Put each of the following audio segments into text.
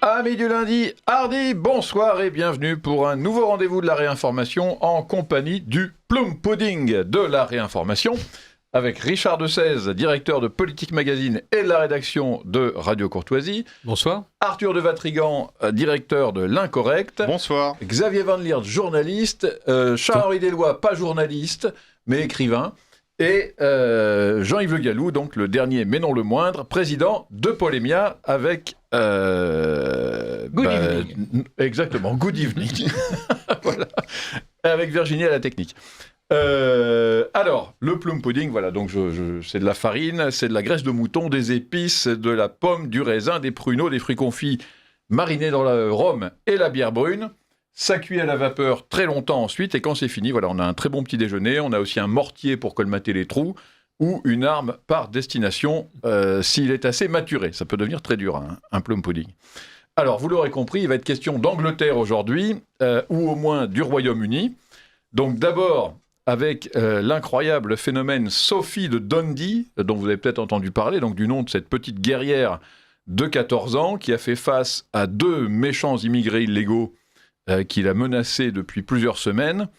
Amis du lundi, hardi, bonsoir et bienvenue pour un nouveau rendez-vous de la réinformation en compagnie du Plum Pudding de la réinformation avec Richard Dessèze, directeur de Politique Magazine et de la rédaction de Radio Courtoisie. Bonsoir. Arthur de Vatrigan, directeur de L'Incorrect. Bonsoir. Xavier Van Liert, journaliste. Charles-Henri Deloy, pas journaliste, mais écrivain. Et Jean-Yves Le Gallou, donc le dernier mais non le moindre, président de Polémia avec... Good evening. Exactement, good evening. Voilà. Avec Virginie à la technique. Alors, le plum pudding, voilà, donc c'est de la farine, c'est de la graisse de mouton, des épices, de la pomme, du raisin, des pruneaux, des fruits confits marinés dans le rhum et la bière brune. Ça cuit à la vapeur très longtemps ensuite, et quand c'est fini, voilà, on a un très bon petit déjeuner, on a aussi un mortier pour colmater les trous, ou une arme par destination s'il est assez maturé. Ça peut devenir très dur, hein, un plum pudding. Alors, vous l'aurez compris, il va être question d'Angleterre aujourd'hui, ou au moins du Royaume-Uni. Donc d'abord, avec l'incroyable phénomène Sophie de Dundee, dont vous avez peut-être entendu parler, donc du nom de cette petite guerrière de 14 ans, qui a fait face à deux méchants immigrés illégaux qui l'a menacée depuis plusieurs semaines,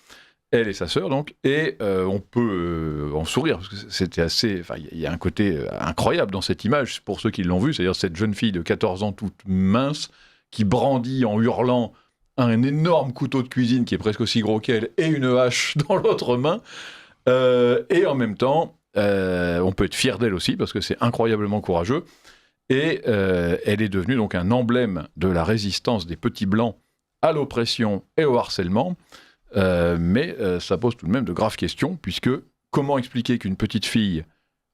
elle et sa sœur donc, et on peut en sourire, parce que c'était assez... Enfin, il y a un côté incroyable dans cette image, pour ceux qui l'ont vue, c'est-à-dire cette jeune fille de 14 ans toute mince, qui brandit en hurlant un énorme couteau de cuisine qui est presque aussi gros qu'elle, et une hache dans l'autre main, et en même temps, on peut être fier d'elle aussi, parce que c'est incroyablement courageux, et elle est devenue donc un emblème de la résistance des petits blancs à l'oppression et au harcèlement, mais ça pose tout de même de graves questions, puisque comment expliquer qu'une petite fille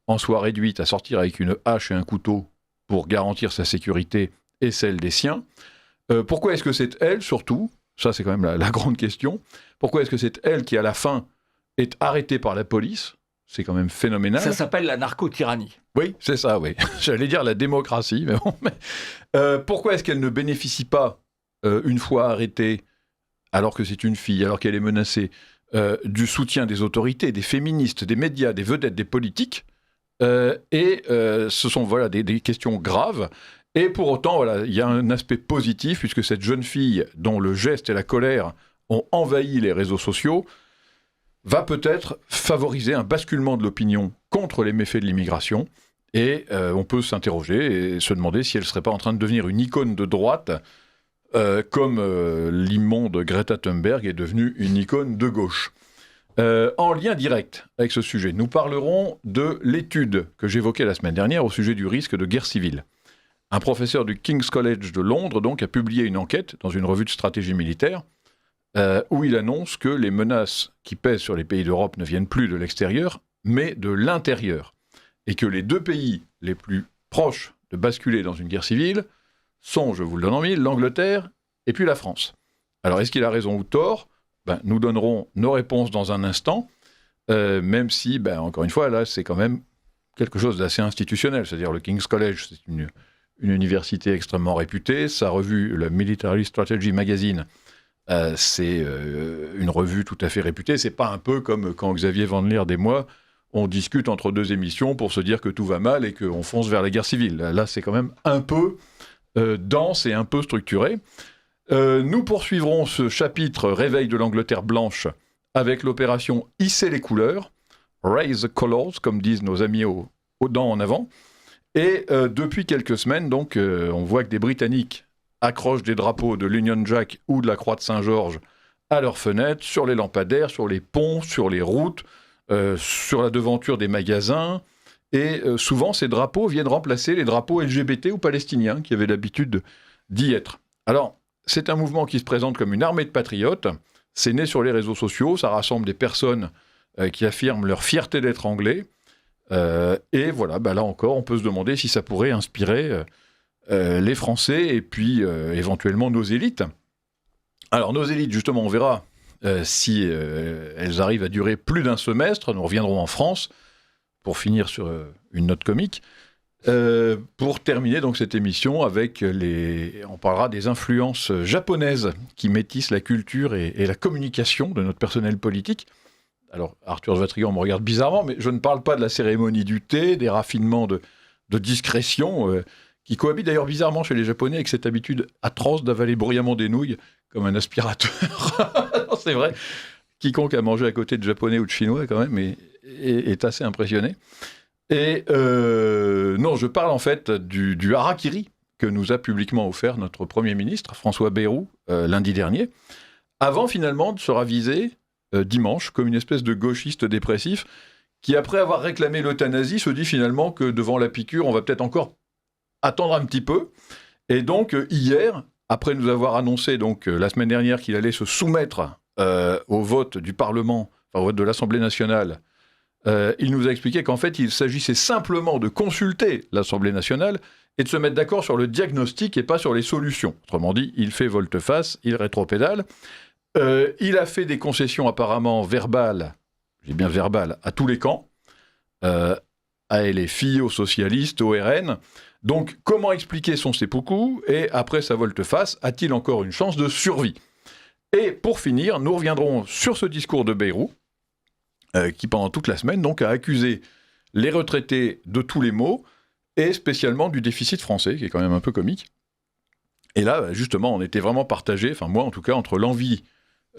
en soit réduite à sortir avec une hache et un couteau pour garantir sa sécurité et celle des siens? Pourquoi est-ce que c'est elle, surtout, ça c'est quand même la grande question, pourquoi est-ce que c'est elle qui à la fin est arrêtée par la police? C'est quand même phénoménal. Ça s'appelle la narco-tyrannie. Oui, c'est ça, oui. J'allais dire la démocratie, mais bon. Pourquoi est-ce qu'elle ne bénéficie pas, une fois arrêtée, alors que c'est une fille, alors qu'elle est menacée, du soutien des autorités, des féministes, des médias, des vedettes, des politiques, ce sont voilà, des questions graves. Et pour autant, voilà, il y a un aspect positif, puisque cette jeune fille, dont le geste et la colère ont envahi les réseaux sociaux, va peut-être favoriser un basculement de l'opinion contre les méfaits de l'immigration. Et on peut s'interroger et se demander si elle ne serait pas en train de devenir une icône de droite, comme l'immonde Greta Thunberg est devenue une icône de gauche. En lien direct avec ce sujet, nous parlerons de l'étude que j'évoquais la semaine dernière au sujet du risque de guerre civile. Un professeur du King's College de Londres donc, a publié une enquête dans une revue de stratégie militaire où il annonce que les menaces qui pèsent sur les pays d'Europe ne viennent plus de l'extérieur, mais de l'intérieur. Et que les deux pays les plus proches de basculer dans une guerre civile sont, je vous le donne en mille, l'Angleterre et puis la France. Alors, est-ce qu'il a raison ou tort ? Nous donnerons nos réponses dans un instant, même si, encore une fois, là, c'est quand même quelque chose d'assez institutionnel. C'est-à-dire le King's College, c'est une université extrêmement réputée. Sa revue, le Military Strategy Magazine, c'est une revue tout à fait réputée. C'est pas un peu comme quand Xavier Van Liert et moi, on discute entre deux émissions pour se dire que tout va mal et qu'on fonce vers la guerre civile. Là, c'est quand même un peu dense et un peu structuré. Nous poursuivrons ce chapitre Réveil de l'Angleterre blanche avec l'opération Hisser les couleurs, Raise the Colors, comme disent nos amis aux dents en avant. Et depuis quelques semaines, donc, on voit que des Britanniques accrochent des drapeaux de l'Union Jack ou de la Croix de Saint-Georges à leurs fenêtres, sur les lampadaires, sur les ponts, sur les routes, sur la devanture des magasins. Et souvent, ces drapeaux viennent remplacer les drapeaux LGBT ou palestiniens qui avaient l'habitude d'y être. Alors, c'est un mouvement qui se présente comme une armée de patriotes. C'est né sur les réseaux sociaux. Ça rassemble des personnes qui affirment leur fierté d'être anglais. Et voilà, là encore, on peut se demander si ça pourrait inspirer les Français et puis éventuellement nos élites. Alors, nos élites, justement, on verra si elles arrivent à durer plus d'un semestre. Nous reviendrons en France pour finir sur une note comique. Pour terminer donc cette émission avec on parlera des influences japonaises qui métissent la culture et la communication de notre personnel politique. Alors Arthur de Vatrigan me regarde bizarrement, mais je ne parle pas de la cérémonie du thé, des raffinements de discrétion qui cohabite d'ailleurs bizarrement chez les Japonais avec cette habitude atroce d'avaler bruyamment des nouilles comme un aspirateur. Non, c'est vrai. Quiconque a mangé à côté de Japonais ou de Chinois, quand même, est assez impressionné. Et non, je parle en fait du harakiri que nous a publiquement offert notre Premier ministre, François Bayrou, lundi dernier, avant finalement de se raviser dimanche comme une espèce de gauchiste dépressif qui, après avoir réclamé l'euthanasie, se dit finalement que devant la piqûre, on va peut-être encore attendre un petit peu. Et donc, hier, après nous avoir annoncé donc, la semaine dernière qu'il allait se soumettre au vote du Parlement, enfin au vote de l'Assemblée nationale, il nous a expliqué qu'en fait, il s'agissait simplement de consulter l'Assemblée nationale et de se mettre d'accord sur le diagnostic et pas sur les solutions. Autrement dit, il fait volte-face, il rétropédale. Il a fait des concessions apparemment verbales, j'ai bien verbales, à tous les camps, à LFI, aux socialistes, au RN. Donc, comment expliquer son seppuku et après sa volte-face, a-t-il encore une chance de survie ? Et pour finir, nous reviendrons sur ce discours de Bayrou, qui pendant toute la semaine donc, a accusé les retraités de tous les maux, et spécialement du déficit français, qui est quand même un peu comique. Et là, justement, on était vraiment partagés, enfin moi en tout cas, entre l'envie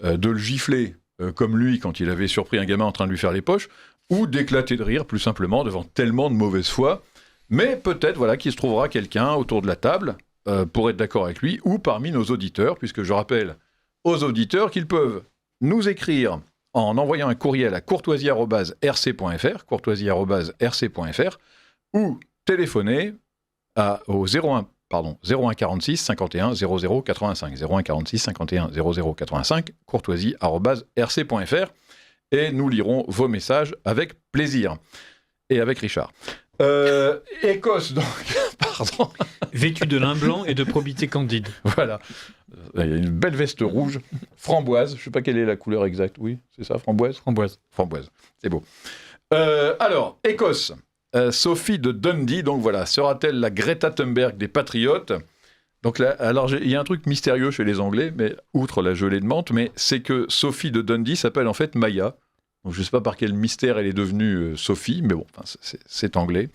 de le gifler, comme lui, quand il avait surpris un gamin en train de lui faire les poches, ou d'éclater de rire, plus simplement, devant tellement de mauvaise foi. Mais peut-être voilà, qu'il se trouvera quelqu'un autour de la table pour être d'accord avec lui, ou parmi nos auditeurs, puisque je rappelle aux auditeurs qu'ils peuvent nous écrire en envoyant un courriel à courtoisie@rc.fr, courtoisie@rc.fr, ou téléphoner au 01 46 51 00 85, 01 46 51 00 85, courtoisie@rc.fr, et nous lirons vos messages avec plaisir. Et avec Richard. Écosse, donc, pardon. Vêtu de lin blanc et de probité candide. Voilà. Il y a une belle veste rouge, framboise. Je ne sais pas quelle est la couleur exacte. Oui, c'est ça, framboise ? Framboise, c'est beau. Alors, Écosse. Sophie de Dundee, donc voilà, sera-t-elle la Greta Thunberg des patriotes ? Donc là, alors il y a un truc mystérieux chez les Anglais, mais outre la gelée de menthe, mais c'est que Sophie de Dundee s'appelle en fait Maya. Donc je ne sais pas par quel mystère elle est devenue Sophie, mais bon, enfin, c'est anglais.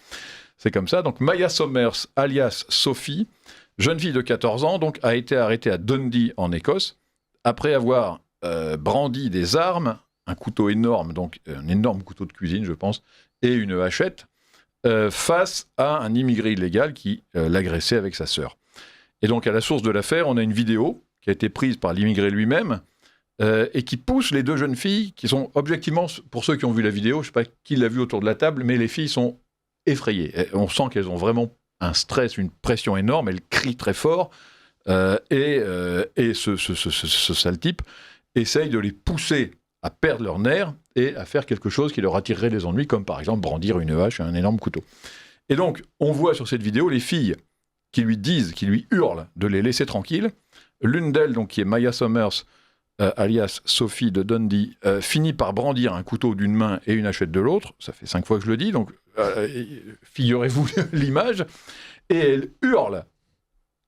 C'est comme ça. Donc Maya Somers, alias Sophie, jeune fille de 14 ans, donc, a été arrêtée à Dundee, en Écosse, après avoir brandi des armes, un couteau énorme, donc un énorme couteau de cuisine, je pense, et une hachette, face à un immigré illégal qui l'agressait avec sa sœur. Et donc, à la source de l'affaire, on a une vidéo qui a été prise par l'immigré lui-même, et qui pousse les deux jeunes filles, qui sont objectivement, pour ceux qui ont vu la vidéo, je ne sais pas qui l'a vu autour de la table, mais les filles sont effrayées. Et on sent qu'elles ont vraiment un stress, une pression énorme, elles crient très fort, et ce sale type essaye de les pousser à perdre leur nerf et à faire quelque chose qui leur attirerait des ennuis, comme par exemple brandir une hache et un énorme couteau. Et donc, on voit sur cette vidéo les filles qui lui disent, qui lui hurlent de les laisser tranquilles. L'une d'elles, donc, qui est Maya Somers, alias Sophie de Dundee, finit par brandir un couteau d'une main et une hachette de l'autre. Ça fait 5 fois que je le dis, donc figurez-vous l'image. Et elle hurle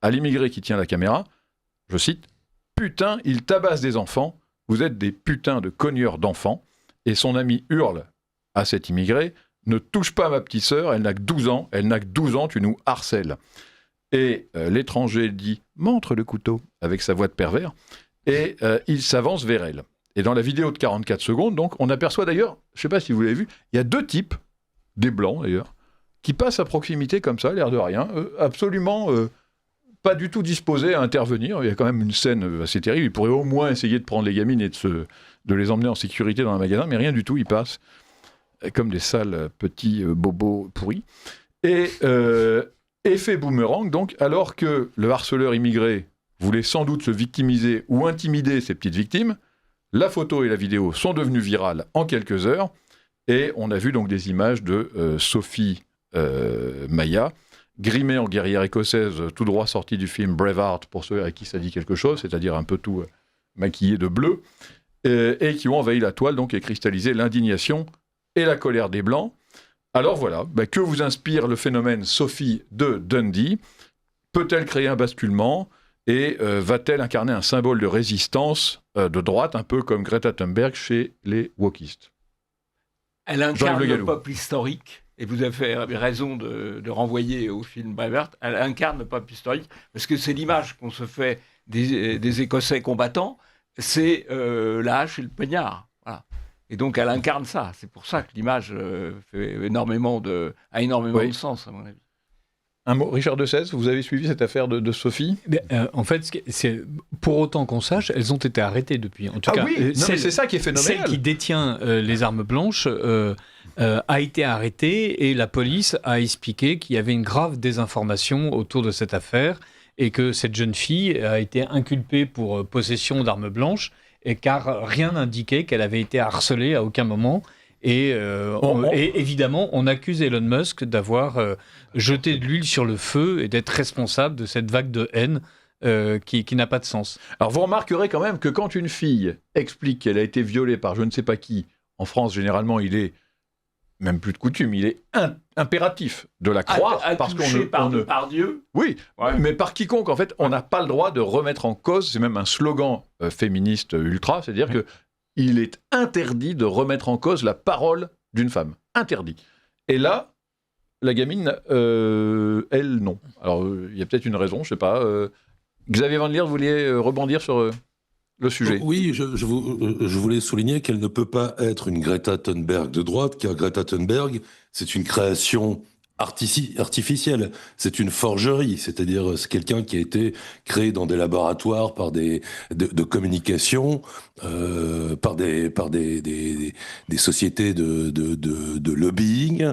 à l'immigré qui tient la caméra, je cite, « Putain, il tabasse des enfants, vous êtes des putains de cogneurs d'enfants. » Et son ami hurle à cet immigré, « Ne touche pas ma petite sœur, elle n'a que 12 ans, tu nous harcèles. » Et l'étranger dit « Montre le couteau » avec sa voix de pervers. Et il s'avance vers elle. Et dans la vidéo de 44 secondes, donc, on aperçoit d'ailleurs, je ne sais pas si vous l'avez vu, il y a 2 types, des blancs d'ailleurs, qui passent à proximité comme ça, l'air de rien, absolument pas du tout disposés à intervenir. Il y a quand même une scène assez terrible. Ils pourraient au moins essayer de prendre les gamines et de les emmener en sécurité dans un magasin, mais rien du tout, ils passent comme des sales petits bobos pourris. Et effet boomerang, donc, alors que le harceleur immigré voulait sans doute se victimiser ou intimider ses petites victimes, la photo et la vidéo sont devenues virales en quelques heures, et on a vu donc des images de Sophie Maya, grimée en guerrière écossaise, tout droit sortie du film Braveheart, pour ceux à qui ça dit quelque chose, c'est-à-dire un peu tout maquillé de bleu, et qui ont envahi la toile donc, et cristallisé l'indignation et la colère des Blancs. Alors voilà, que vous inspire le phénomène Sophie de Dundee ? Peut-elle créer un basculement ? Et va-t-elle incarner un symbole de résistance de droite, un peu comme Greta Thunberg chez les wokistes ? Elle incarne le peuple historique. et vous avez raison de renvoyer au film Braveheart, elle incarne Pape historique, parce que c'est l'image qu'on se fait des Écossais combattants, c'est la hache et le poignard. Voilà. Et donc elle incarne ça. C'est pour ça que l'image a énormément de sens, à mon avis. Un mot, Richard de Sèze, vous avez suivi cette affaire de Sophie ? En fait, pour autant qu'on sache, elles ont été arrêtées depuis. En tout cas, oui, mais c'est ça qui est phénoménal. Celle qui détient les armes blanches a été arrêtée et la police a expliqué qu'il y avait une grave désinformation autour de cette affaire et que cette jeune fille a été inculpée pour possession d'armes blanches et car rien n'indiquait qu'elle avait été harcelée à aucun moment. Et évidemment, on accuse Elon Musk d'avoir jeté de l'huile sur le feu et d'être responsable de cette vague de haine qui n'a pas de sens. Alors vous remarquerez quand même que quand une fille explique qu'elle a été violée par je ne sais pas qui, en France généralement il est, même plus de coutume, il est impératif de la croire parce qu'on ne... par Dieu. Oui, ouais. Mais par quiconque, en fait, on n'a pas le droit de remettre en cause, c'est même un slogan féministe ultra, c'est-à-dire que il est interdit de remettre en cause la parole d'une femme. Interdit. Et là, la gamine, elle, non. Alors, il y a peut-être une raison, je ne sais pas. Xavier Van Lier, vous vouliez rebondir sur le sujet ? Oui, je voulais souligner qu'elle ne peut pas être une Greta Thunberg de droite, car Greta Thunberg, c'est une création artificielle, c'est une forgerie, c'est-à-dire c'est quelqu'un qui a été créé dans des laboratoires par de communication, par des sociétés de lobbying,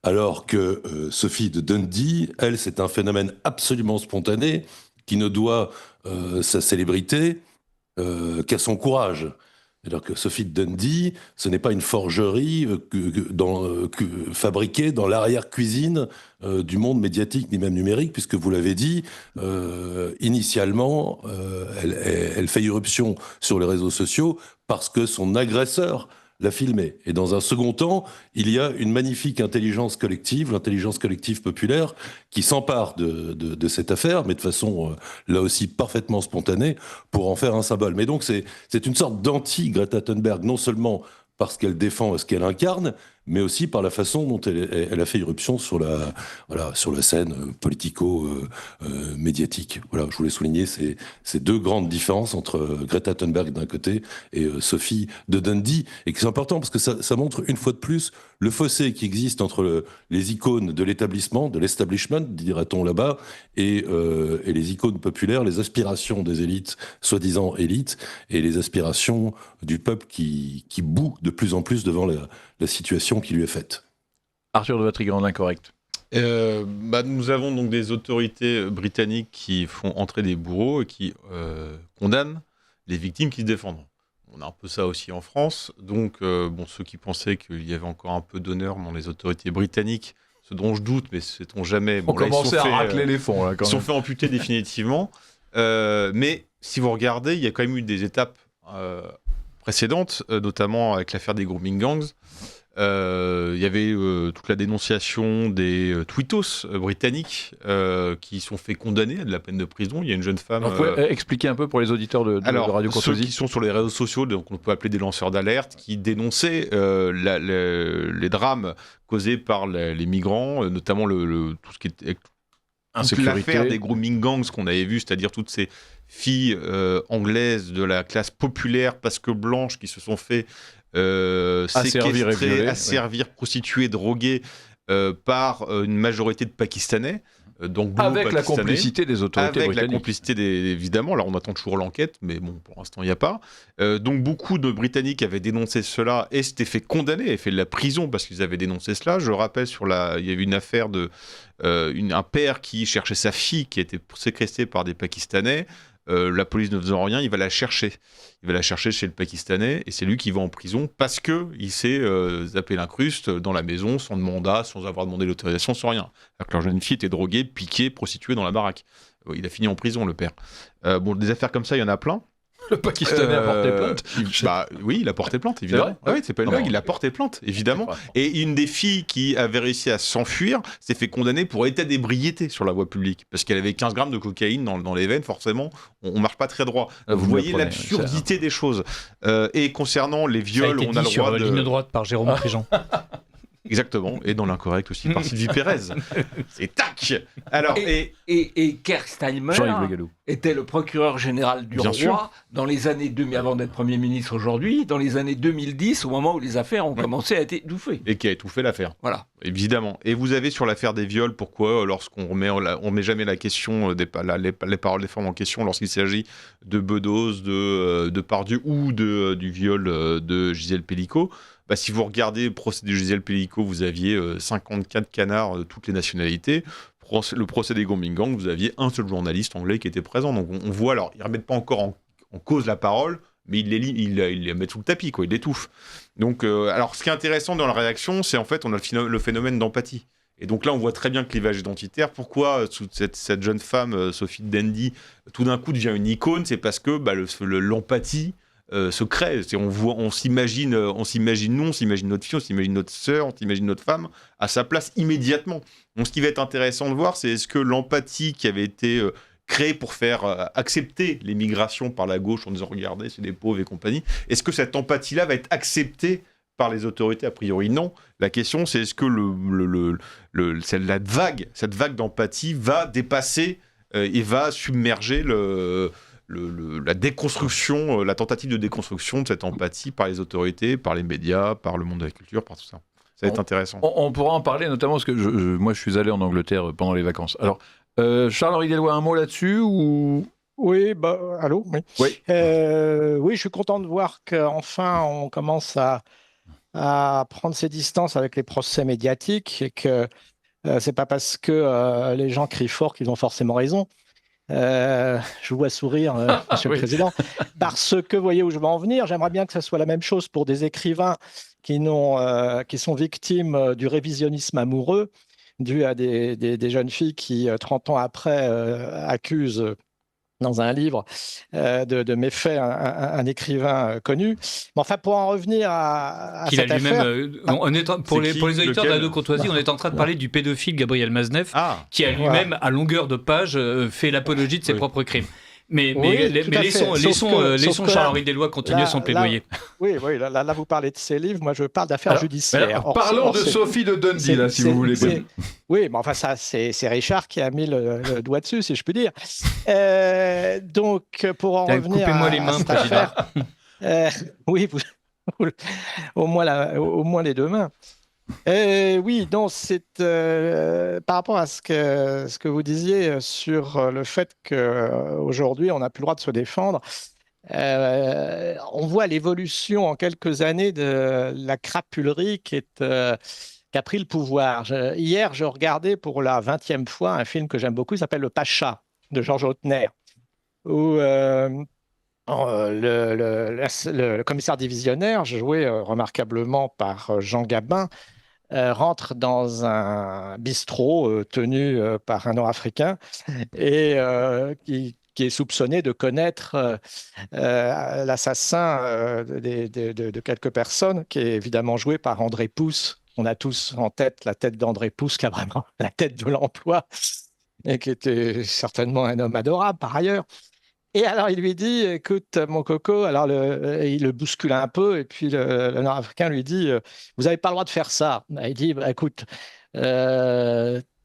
alors que Sophie de Dundee, elle, c'est un phénomène absolument spontané qui ne doit sa célébrité qu'à son courage. Alors que Sophie de Dundee, ce n'est pas une forgerie fabriquée dans l'arrière-cuisine du monde médiatique ni même numérique, puisque vous l'avez dit, initialement, elle fait irruption sur les réseaux sociaux parce que son agresseur l'a filmé. Et dans un second temps, il y a une magnifique intelligence collective, l'intelligence collective populaire, qui s'empare de cette affaire, mais de façon, là aussi, parfaitement spontanée, pour en faire un symbole. Mais donc, c'est une sorte d'anti-Greta Thunberg, non seulement parce qu'elle défend ce qu'elle incarne, mais aussi par la façon dont elle a fait irruption sur la scène politico-médiatique. Voilà, je voulais souligner ces deux grandes différences entre Greta Thunberg d'un côté et Sophie de Dundee, et que c'est important parce que ça montre une fois de plus le fossé qui existe entre les icônes de l'établissement, de l'establishment, dira-t-on là-bas, et les icônes populaires, les aspirations des élites, soi-disant élites, et les aspirations du peuple qui bout de plus en plus devant la situation qui lui est faite. Arthur de Vatrigan, l'incorrect. Nous avons donc des autorités britanniques qui font entrer des bourreaux et qui condamnent les victimes qui se défendront. On a un peu ça aussi en France. Donc, ceux qui pensaient qu'il y avait encore un peu d'honneur dans les autorités britanniques, ce dont je doute, mais sait-on jamais. On commençait à racler les fonds. Là, quand ils sont fait amputer définitivement. Mais si vous regardez, il y a quand même eu des étapes précédentes, notamment avec l'affaire des grooming gangs. Il y avait toute la dénonciation des tweetos britanniques qui sont fait condamner à de la peine de prison. Il y a une jeune femme... Vous pouvez expliquer un peu pour les auditeurs de Radio Courtoisie. Ceux qui sont sur les réseaux sociaux, donc on peut appeler des lanceurs d'alerte, qui dénonçaient les drames causés par les migrants, notamment tout ce qui est... l'affaire des grooming gangs qu'on avait vu, c'est-à-dire toutes ces filles anglaises de la classe populaire, parce que blanches, qui se sont fait séquestrer, asservir, prostituer, droguer par une majorité de Pakistanais. Donc avec la complicité des autorités britanniques. Avec la complicité, évidemment. Alors on attend toujours l'enquête, mais bon, pour l'instant, il n'y a pas. Donc beaucoup de Britanniques avaient dénoncé cela et s'étaient fait condamner et fait de la prison parce qu'ils avaient dénoncé cela. Je rappelle, il y avait une affaire un père qui cherchait sa fille qui a été séquestrée par des Pakistanais. La police ne faisant rien, il va la chercher. Il va la chercher chez le Pakistanais et c'est lui qui va en prison parce qu'il s'est zappé l'incruste dans la maison sans mandat, sans avoir demandé l'autorisation, sans rien. Alors que leur jeune fille était droguée, piquée, prostituée dans la baraque. Il a fini en prison, le père. Des affaires comme ça, il y en a plein. Le Pakistanais a porté plainte. Oui, il a porté plainte, évidemment. C'est pas une blague, il a porté plainte, évidemment. Et une des filles qui avait réussi à s'enfuir s'est fait condamner pour état d'ébriété sur la voie publique. Parce qu'elle avait 15 grammes de cocaïne dans les veines, forcément, on marche pas très droit. Vous voyez l'absurdité des choses. Et concernant les viols, on a le droit de... ligne droite par Jérôme Préjean. Exactement, et dans l'incorrect aussi par Sylvie Pérez. C'est tac. Alors, Et Kersteimer Jean-Yves Le Gallou. était le procureur général du Bien roi sûr. dans les années 2000, avant d'être Premier ministre aujourd'hui, dans les années 2010, au moment où les affaires ont commencé à être étouffées. et qui a étouffé l'affaire. Voilà. Évidemment. Et vous avez sur l'affaire des viols, pourquoi, lorsqu'on met jamais la question, les paroles des femmes en question, lorsqu'il s'agit de Bedos, de Pardieu ou du viol de Gisèle Pellicot, si vous regardez le procès de Gisèle Pellicot, vous aviez 54 canards de toutes les nationalités. Le procès des Gambling Gang, vous aviez un seul journaliste anglais qui était présent. Donc on voit, alors, ils ne remettent pas encore en cause la parole, mais ils les mettent sous le tapis, quoi, ils l'étouffent. Donc, alors, ce qui est intéressant dans la réaction, c'est en fait, on a le phénomène d'empathie. Et donc là, on voit très bien le clivage identitaire. Pourquoi cette jeune femme, Sophie Dandy, tout d'un coup devient une icône? C'est parce que l'empathie se crée. On s'imagine nous, on s'imagine notre fille, on s'imagine notre sœur, on s'imagine notre femme à sa place immédiatement. Donc, ce qui va être intéressant de voir, c'est est-ce que l'empathie qui avait été créée pour faire accepter les migrations par la gauche en disant regardez, c'est des pauvres et compagnie, est-ce que cette empathie-là va être acceptée par les autorités? A priori, non. La question, c'est est-ce que cette vague d'empathie va dépasser et va submerger la déconstruction, la tentative de déconstruction de cette empathie par les autorités, par les médias, par le monde de la culture, par tout ça. Ça va être intéressant. On pourra en parler, notamment parce que moi, je suis allé en Angleterre pendant les vacances. Alors, Charles-Henri Deloy, un mot là-dessus ou... Oui, allô, oui. Oui. Oui, je suis content de voir qu'enfin on commence à prendre ses distances avec les procès médiatiques et que c'est pas parce que les gens crient fort qu'ils ont forcément raison. Je vous vois sourire, Monsieur Oui. le Président, parce que vous voyez où je veux en venir. J'aimerais bien que ce soit la même chose pour des écrivains qui sont victimes du révisionnisme amoureux dû à des jeunes filles qui, 30 ans après, accusent dans un livre de méfaits un écrivain connu. Mais enfin, pour en revenir à Qu'il cette a affaire... lui-même, pour les auditeurs de la courtoisie, on est en train de parler du pédophile Gabriel Maznev, qui a lui-même, à longueur de page, fait l'apologie de ses propres crimes. Mais laissons Charles-Henri Deloy continuer son plaidoyer. Oui, là, vous parlez de ses livres, moi je parle d'affaires judiciaires. Parlons de Sophie de Dundee, là, si vous voulez bien. Oui, mais enfin, ça, c'est Richard qui a mis le doigt dessus, si je puis dire. Donc, pour en revenir coupez-moi les mains, cette président. affaire, oui, au moins les deux mains. Oui, donc c'est par rapport à ce que vous disiez sur le fait qu'aujourd'hui, on n'a plus le droit de se défendre. On voit l'évolution en quelques années de la crapulerie qui a pris le pouvoir. Hier, je regardais pour la 20e fois un film que j'aime beaucoup, il s'appelle Le Pacha, de Georges Lautner, où le commissaire divisionnaire, joué remarquablement par Jean Gabin, rentre dans un bistrot tenu par un Nord-Africain et qui est soupçonné de connaître l'assassin de quelques personnes, qui est évidemment joué par André Pousse. On a tous en tête la tête d'André Pousse, qui a vraiment la tête de l'emploi et qui était certainement un homme adorable par ailleurs. Et alors, il lui dit, écoute, mon coco, alors il le bouscule un peu, et puis le Nord-Africain lui dit, vous n'avez pas le droit de faire ça. Il dit, écoute,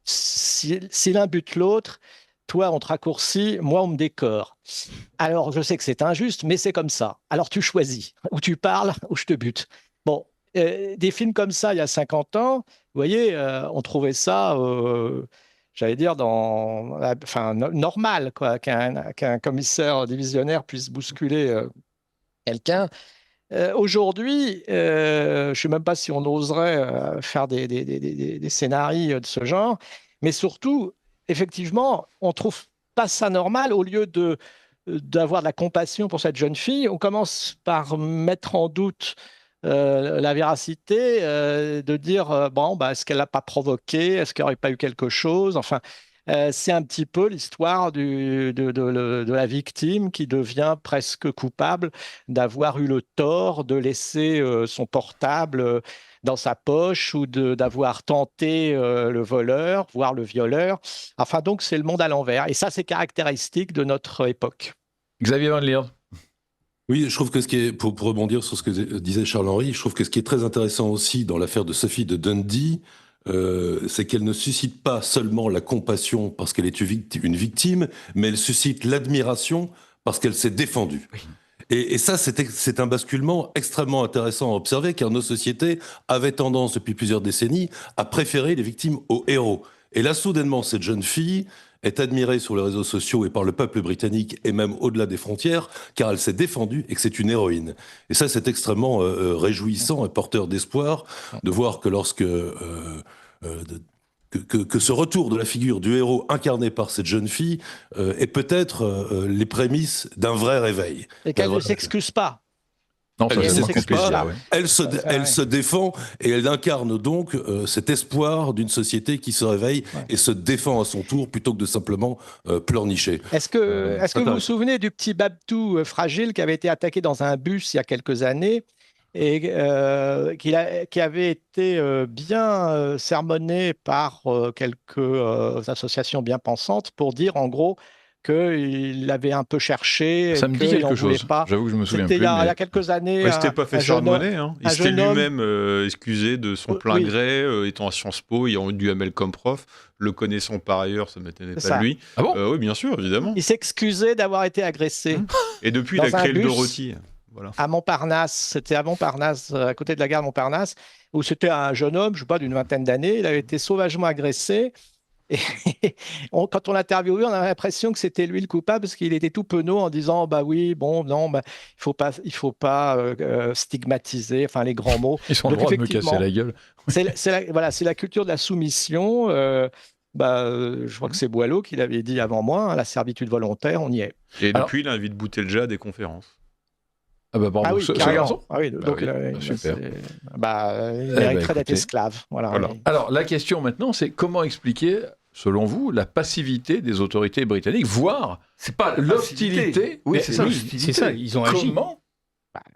si l'un bute l'autre, toi, on te raccourcit, moi, on me décore. Alors, je sais que c'est injuste, mais c'est comme ça. Alors, tu choisis, ou tu parles, ou je te bute. Bon, des films comme ça, il y a 50 ans, vous voyez, on trouvait ça... j'allais dire, normal, quoi, qu'un commissaire divisionnaire puisse bousculer quelqu'un. Aujourd'hui, je ne sais même pas si on oserait faire des scénarios de ce genre, mais surtout, effectivement, on ne trouve pas ça normal. Au lieu d'avoir de la compassion pour cette jeune fille, on commence par mettre en doute la véracité, de dire est-ce qu'elle n'a pas provoqué, est-ce qu'il n'y aurait pas eu quelque chose, enfin c'est un petit peu l'histoire de la victime qui devient presque coupable d'avoir eu le tort de laisser son portable dans sa poche ou d'avoir tenté le voleur, voire le violeur. Enfin, donc c'est le monde à l'envers, et ça c'est caractéristique de notre époque. Xavier Van Lierde. Oui, je trouve que ce qui est, pour rebondir sur ce que disait Charles-Henri, je trouve que ce qui est très intéressant aussi dans l'affaire de Sophie de Dundee, c'est qu'elle ne suscite pas seulement la compassion parce qu'elle est une victime, mais elle suscite l'admiration parce qu'elle s'est défendue. Oui. Et ça, c'est un basculement extrêmement intéressant à observer, car nos sociétés avaient tendance, depuis plusieurs décennies, à préférer les victimes aux héros. Et là, soudainement, cette jeune fille est admirée sur les réseaux sociaux et par le peuple britannique, et même au-delà des frontières, car elle s'est défendue et que c'est une héroïne. Et ça, c'est extrêmement réjouissant et porteur d'espoir de voir que lorsque... que ce retour de la figure du héros incarné par cette jeune fille est peut-être les prémices d'un vrai réveil. Et qu'elle ne s'excuse pas. Non, ça Elle c'est ne moins s'excuse compliqué. pas. Ouais. Elle se défend et elle incarne donc cet espoir d'une société qui se réveille et se défend à son tour plutôt que de simplement pleurnicher. Est-ce que vous vous souvenez du petit Babtou fragile qui avait été attaqué dans un bus il y a quelques années et qui avait été bien sermonné par quelques associations bien pensantes pour dire en gros qu'il l'avait un peu cherché. Ça me dit quelque chose. J'avoue que je me souviens plus. C'était il y a quelques années. Il s'était pas fait sermonner. Hein. Il s'était lui-même excusé de son plein gré, étant à Sciences Po, ayant eu du Hamel comme prof, le connaissant par ailleurs, ça ne m'étonnait pas de lui. Ah bon oui, bien sûr, évidemment. Il s'excusait d'avoir été agressé. Et depuis, il a créé le Dorothy. Voilà. À Montparnasse, c'était à Montparnasse, à côté de la gare Montparnasse, où c'était un jeune homme, je ne sais pas, d'une vingtaine d'années. Il avait été sauvagement agressé. Et quand on l'interviewait, on avait l'impression que c'était lui le coupable parce qu'il était tout penaud en disant bah oui, bon, non, bah, il faut pas stigmatiser, enfin les grands mots. Ils sont en droit de me casser la gueule. C'est la culture de la soumission. Je crois que c'est Boileau qui l'avait dit avant moi, hein, la servitude volontaire, on y est. Et depuis, il invite Boutelja à des conférences. Ah bah bravo, ce garçon. Ah oui, donc super. Il mériterait d'être esclave. Voilà. Alors la question maintenant, c'est comment expliquer, selon vous, la passivité des autorités britanniques, voire c'est pas l'hostilité. Oui, c'est ça. Ils ont agi.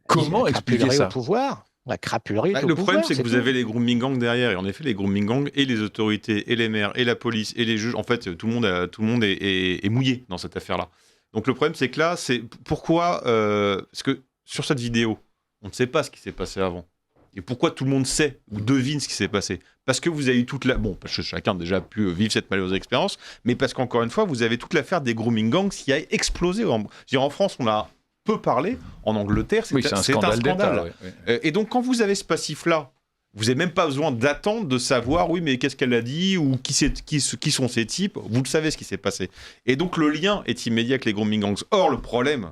Comment expliquer ça au pouvoir. La crapulerie. Le problème, c'est que vous avez les grooming gangs derrière, et en effet, les grooming gangs et les autorités, et les maires, et la police, et les juges. En fait, tout le monde est mouillé dans cette affaire-là. Donc le problème, c'est que là, c'est pourquoi parce que sur cette vidéo, on ne sait pas ce qui s'est passé avant. Et pourquoi tout le monde sait ou devine ce qui s'est passé? Parce que vous avez eu toute la... Bon, parce que chacun a déjà pu vivre cette malheureuse expérience, mais parce qu'encore une fois, vous avez toute l'affaire des grooming gangs qui a explosé. En France, on a peu parlé. En Angleterre, c'est un scandale. Ouais. Et donc, quand vous avez ce passif-là, vous n'avez même pas besoin d'attendre de savoir, oui, mais qu'est-ce qu'elle a dit ou qui sont ces types. Vous le savez ce qui s'est passé. Et donc, le lien est immédiat avec les grooming gangs. Or, le problème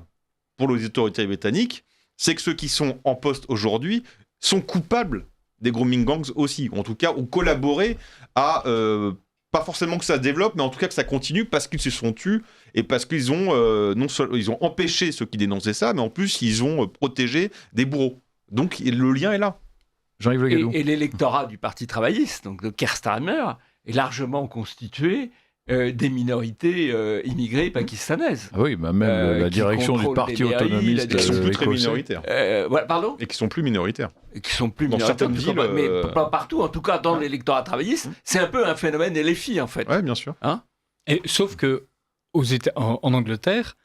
pour les autorités britanniques, c'est que ceux qui sont en poste aujourd'hui sont coupables des grooming gangs aussi, ou en tout cas ont collaboré à, pas forcément que ça se développe, mais en tout cas que ça continue parce qu'ils se sont tus et parce qu'ils ont, ils ont empêché ceux qui dénonçaient ça, mais en plus ils ont protégé des bourreaux. Donc le lien est là. Jean-Yves Le Gallou. Et l'électorat du Parti travailliste, donc de Keir Starmer, est largement constitué des minorités immigrées pakistanaises. Ah oui, bah même la direction du parti autonomiste qui sont plus très minoritaires. Pardon ? Et qui sont plus minoritaires. Et qui sont plus minoritaires. Certaines villes, mais pas partout, en tout cas dans l'électorat travailliste, c'est un peu un phénomène LFI en fait. Oui, bien sûr. Hein ? Sauf que en Angleterre,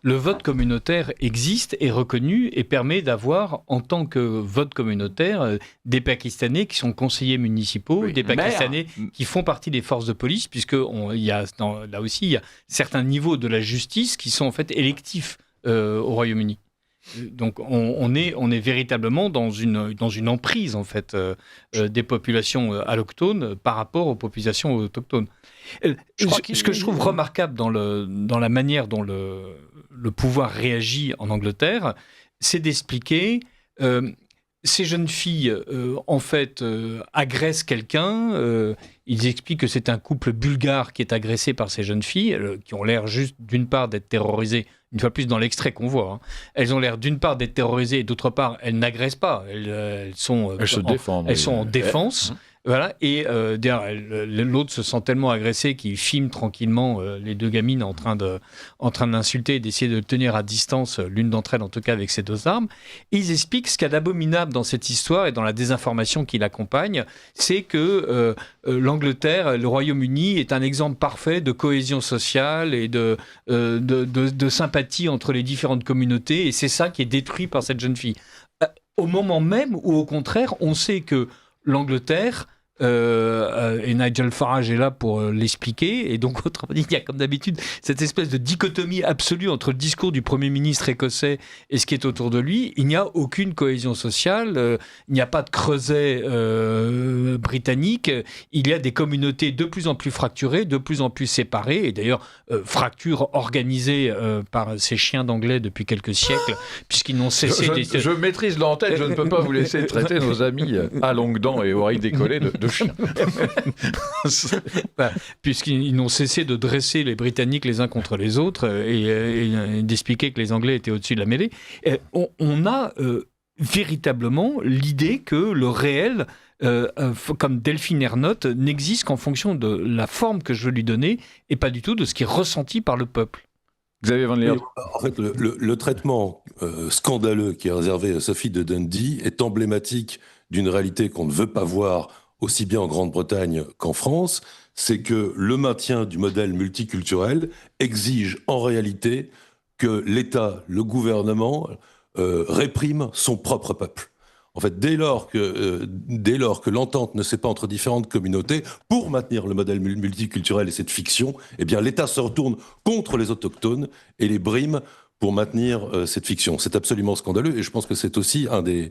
le vote communautaire existe, est reconnu et permet d'avoir, en tant que vote communautaire, des Pakistanais qui sont conseillers municipaux, des Pakistanais qui font partie des forces de police, puisque là aussi, il y a certains niveaux de la justice qui sont en fait électifs au Royaume-Uni. Donc on est véritablement dans une emprise en fait des populations allochtones par rapport aux populations autochtones. Ce que je trouve remarquable dans la manière dont le pouvoir réagit en Angleterre, c'est d'expliquer ces jeunes filles en fait agressent quelqu'un. Ils expliquent que c'est un couple bulgare qui est agressé par ces jeunes filles qui ont l'air juste d'une part d'être terrorisées. Une fois plus dans l'extrait qu'on voit, hein. Elles ont l'air d'une part d'être terrorisées et d'autre part elles n'agressent pas. Elles se défendent. Elles sont en défense. Voilà. Et d'ailleurs, l'autre se sent tellement agressé qu'il filme tranquillement les deux gamines en train d'insulter et d'essayer de le tenir à distance, l'une d'entre elles en tout cas avec ses deux armes. Et ils expliquent ce qu'il y a d'abominable dans cette histoire et dans la désinformation qui l'accompagne, c'est que l'Angleterre, le Royaume-Uni est un exemple parfait de cohésion sociale et de sympathie entre les différentes communautés, et c'est ça qui est détruit par cette jeune fille. Au moment même où, au contraire, on sait que l'Angleterre, et Nigel Farage est là pour l'expliquer, et donc autrement dit, il y a comme d'habitude cette espèce de dichotomie absolue entre le discours du Premier ministre écossais et ce qui est autour de lui. Il n'y a aucune cohésion sociale, il n'y a pas de creuset britannique, il y a des communautés de plus en plus fracturées, de plus en plus séparées, et d'ailleurs fractures organisées par ces chiens d'anglais depuis quelques siècles, puisqu'ils n'ont cessé... Je maîtrise l'antenne, je ne peux pas vous laisser traiter nos amis à longues dents et oreilles décollées de chiens. Puisqu'ils n'ont cessé de dresser les Britanniques les uns contre les autres et d'expliquer que les Anglais étaient au-dessus de la mêlée. On a véritablement l'idée que le réel, comme Delphine Ernotte, n'existe qu'en fonction de la forme que je veux lui donner et pas du tout de ce qui est ressenti par le peuple. Xavier Van Lierde. En fait, le traitement scandaleux qui est réservé à Sophie de Dundee est emblématique d'une réalité qu'on ne veut pas voir aussi bien en Grande-Bretagne qu'en France, c'est que le maintien du modèle multiculturel exige en réalité que l'État, le gouvernement, réprime son propre peuple. En fait, dès lors que l'entente ne se fait pas entre différentes communautés, pour maintenir le modèle multiculturel et cette fiction, eh bien l'État se retourne contre les autochtones et les brime pour maintenir cette fiction. C'est absolument scandaleux, et je pense que c'est aussi un des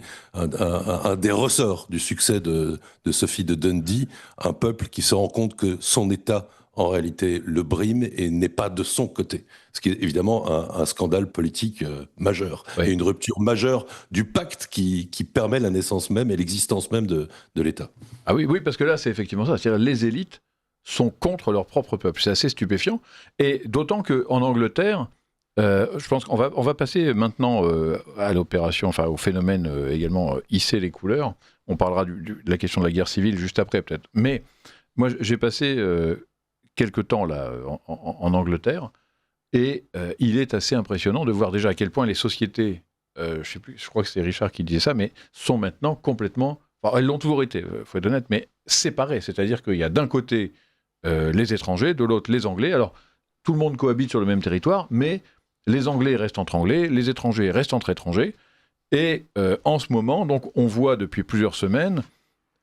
ressorts du succès de Sophie de Dundee, un peuple qui se rend compte que son État, en réalité, le brime et n'est pas de son côté. Ce qui est évidemment un scandale politique majeur, et une rupture majeure du pacte qui permet la naissance même et l'existence même de l'État. Ah oui, parce que là, c'est effectivement ça. C'est-à-dire les élites sont contre leur propre peuple. C'est assez stupéfiant. Et d'autant qu'en Angleterre, je pense qu'on va passer maintenant à l'opération, enfin au phénomène également hisser les couleurs. On parlera de la question de la guerre civile juste après peut-être. Mais moi j'ai passé quelque temps là en Angleterre, et il est assez impressionnant de voir déjà à quel point les sociétés, je crois que c'est Richard qui disait ça, mais sont maintenant complètement, enfin, elles l'ont toujours été, faut être honnête, mais séparées. C'est-à-dire qu'il y a d'un côté les étrangers, de l'autre les Anglais. Alors tout le monde cohabite sur le même territoire, mais les Anglais restent entre Anglais, les étrangers restent entre étrangers. Et en ce moment, donc, on voit depuis plusieurs semaines,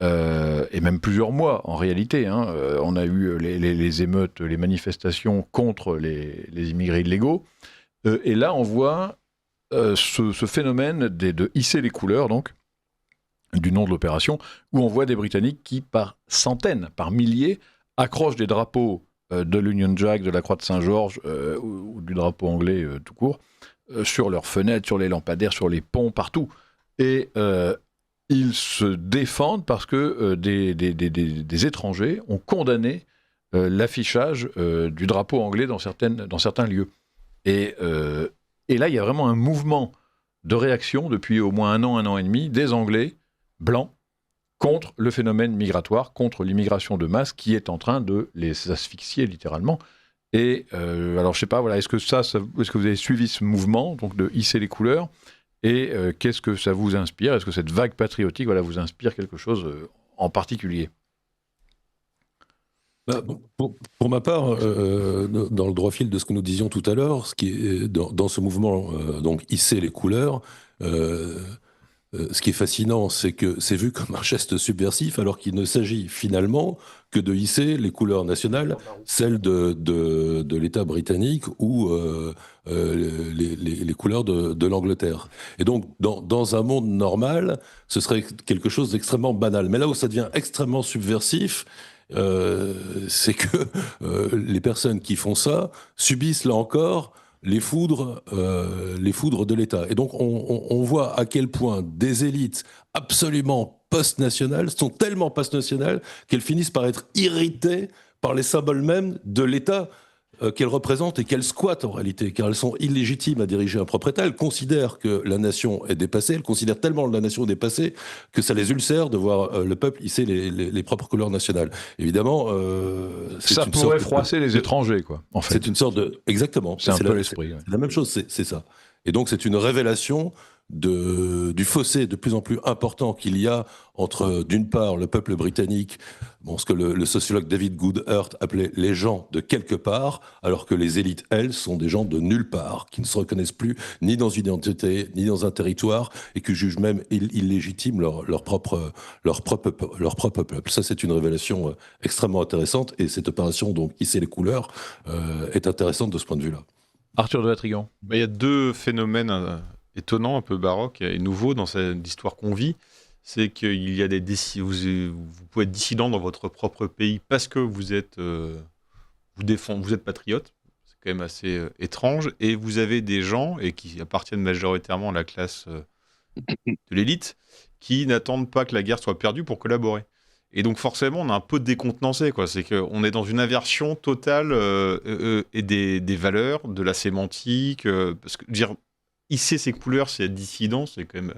et même plusieurs mois en réalité, on a eu les émeutes, les manifestations contre les immigrés illégaux. Et là, on voit ce phénomène de hisser les couleurs, donc, du nom de l'opération, où on voit des Britanniques qui, par centaines, par milliers, accrochent des drapeaux de l'Union Jack, de la Croix de Saint-Georges ou du drapeau anglais tout court, sur leurs fenêtres, sur les lampadaires, sur les ponts, partout. Et ils se défendent parce que des étrangers ont condamné l'affichage du drapeau anglais dans certains lieux. Et là, il y a vraiment un mouvement de réaction depuis au moins un an et demi des Anglais blancs contre le phénomène migratoire, contre l'immigration de masse qui est en train de les asphyxier littéralement. Et alors, je sais pas, voilà, est-ce que vous avez suivi ce mouvement, donc de hisser les couleurs, et qu'est-ce que ça vous inspire? Est-ce que cette vague patriotique, voilà, vous inspire quelque chose en particulier? Pour ma part, dans le droit fil de ce que nous disions tout à l'heure, ce qui est dans ce mouvement, donc hisser les couleurs. Ce qui est fascinant, c'est que c'est vu comme un geste subversif, alors qu'il ne s'agit finalement que de hisser les couleurs nationales, celles de l'État britannique ou les couleurs de l'Angleterre. Et donc, dans un monde normal, ce serait quelque chose d'extrêmement banal. Mais là où ça devient extrêmement subversif, c'est que les personnes qui font ça subissent, là encore, les foudres de l'État. Et donc, on voit à quel point des élites absolument post-nationales sont tellement post-nationales qu'elles finissent par être irritées par les symboles mêmes de l'État qu'elles représentent et qu'elles squattent en réalité, car elles sont illégitimes à diriger un propre État. Elles considèrent que la nation est dépassée, elles considèrent tellement la nation dépassée que ça les ulcère de voir le peuple hisser les propres couleurs nationales. Évidemment, ça pourrait froisser les étrangers, quoi, en fait. C'est une sorte de... Exactement. C'est un peu l'esprit. C'est la même chose, c'est ça. Et donc, c'est une révélation du fossé de plus en plus important qu'il y a entre, d'une part, le peuple britannique, ce que le sociologue David Goodhart appelait les gens de quelque part, alors que les élites, elles, sont des gens de nulle part, qui ne se reconnaissent plus ni dans une identité, ni dans un territoire, et qui jugent même illégitime leur propre peuple. Ça, c'est une révélation extrêmement intéressante, et cette opération, donc, hisser les couleurs, est intéressante de ce point de vue-là. Arthur de Vatrigan. Il y a deux phénomènes étonnant, un peu baroque et nouveau dans cette histoire qu'on vit, c'est qu'il y a vous pouvez être dissident dans votre propre pays parce que vous êtes patriote, c'est quand même assez étrange, et vous avez des gens, et qui appartiennent majoritairement à la classe de l'élite, qui n'attendent pas que la guerre soit perdue pour collaborer. Et donc forcément, on est un peu décontenancé, quoi. C'est qu'on est dans une inversion totale et des valeurs, de la sémantique, parce que dire hisser ses couleurs, c'est être dissident, c'est quand même...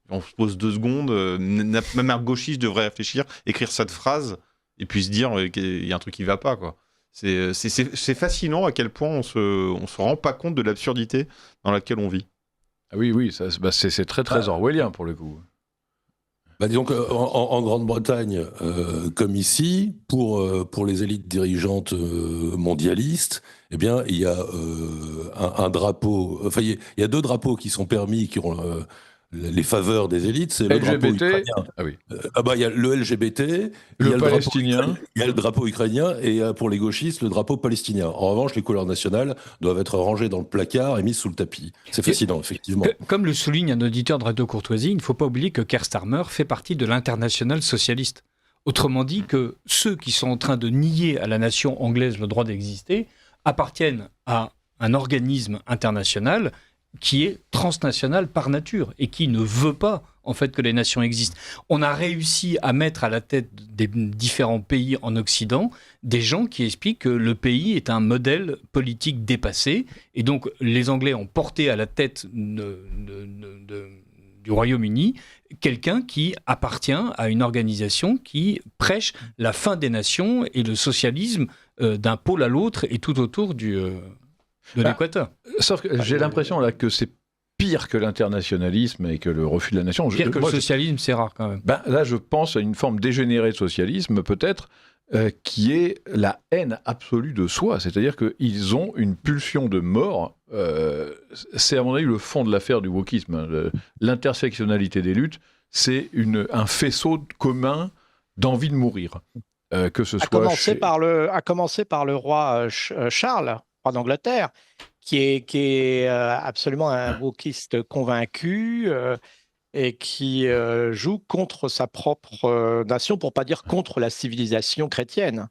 on se pose 2 secondes, même un gauchiste devrait réfléchir, écrire cette phrase, et puis se dire qu'il y a un truc qui ne va pas, quoi. C'est fascinant à quel point on se rend pas compte de l'absurdité dans laquelle on vit. Ah oui, c'est très orwellien pour le coup. Disons qu'en Grande-Bretagne, comme ici, pour les élites dirigeantes mondialistes, eh bien, il y a un drapeau. Enfin, il y a 2 drapeaux qui sont permis, qui ont les faveurs des élites. C'est le drapeau ukrainien. Ah oui. Il y a le LGBT, le palestinien. Il y a le drapeau ukrainien, et pour les gauchistes, le drapeau palestinien. En revanche, les couleurs nationales doivent être rangées dans le placard et mises sous le tapis. C'est fascinant, effectivement. Comme le souligne un auditeur de Radio Courtoisie, il ne faut pas oublier que Keir Starmer fait partie de l'internationale socialiste. Autrement dit, que ceux qui sont en train de nier à la nation anglaise le droit d'exister appartiennent à un organisme international qui est transnational par nature et qui ne veut pas en fait que les nations existent. On a réussi à mettre à la tête des différents pays en Occident des gens qui expliquent que le pays est un modèle politique dépassé, et donc les Anglais ont porté à la tête du Royaume-Uni quelqu'un qui appartient à une organisation qui prêche la fin des nations et le socialisme d'un pôle à l'autre et tout autour de l'équateur. Sauf que j'ai l'impression là que c'est pire que l'internationalisme et que le refus de la nation. Pire que le socialisme, c'est rare quand même. Là, je pense à une forme dégénérée de socialisme, peut-être, qui est la haine absolue de soi. C'est-à-dire qu'ils ont une pulsion de mort. C'est à mon avis le fond de l'affaire du wokisme. L'intersectionnalité des luttes, c'est un faisceau commun d'envie de mourir. Que ce soit à commencer par le roi Charles, roi d'Angleterre, qui est absolument un wokiste convaincu et qui joue contre sa propre nation, pour ne pas dire contre la civilisation chrétienne,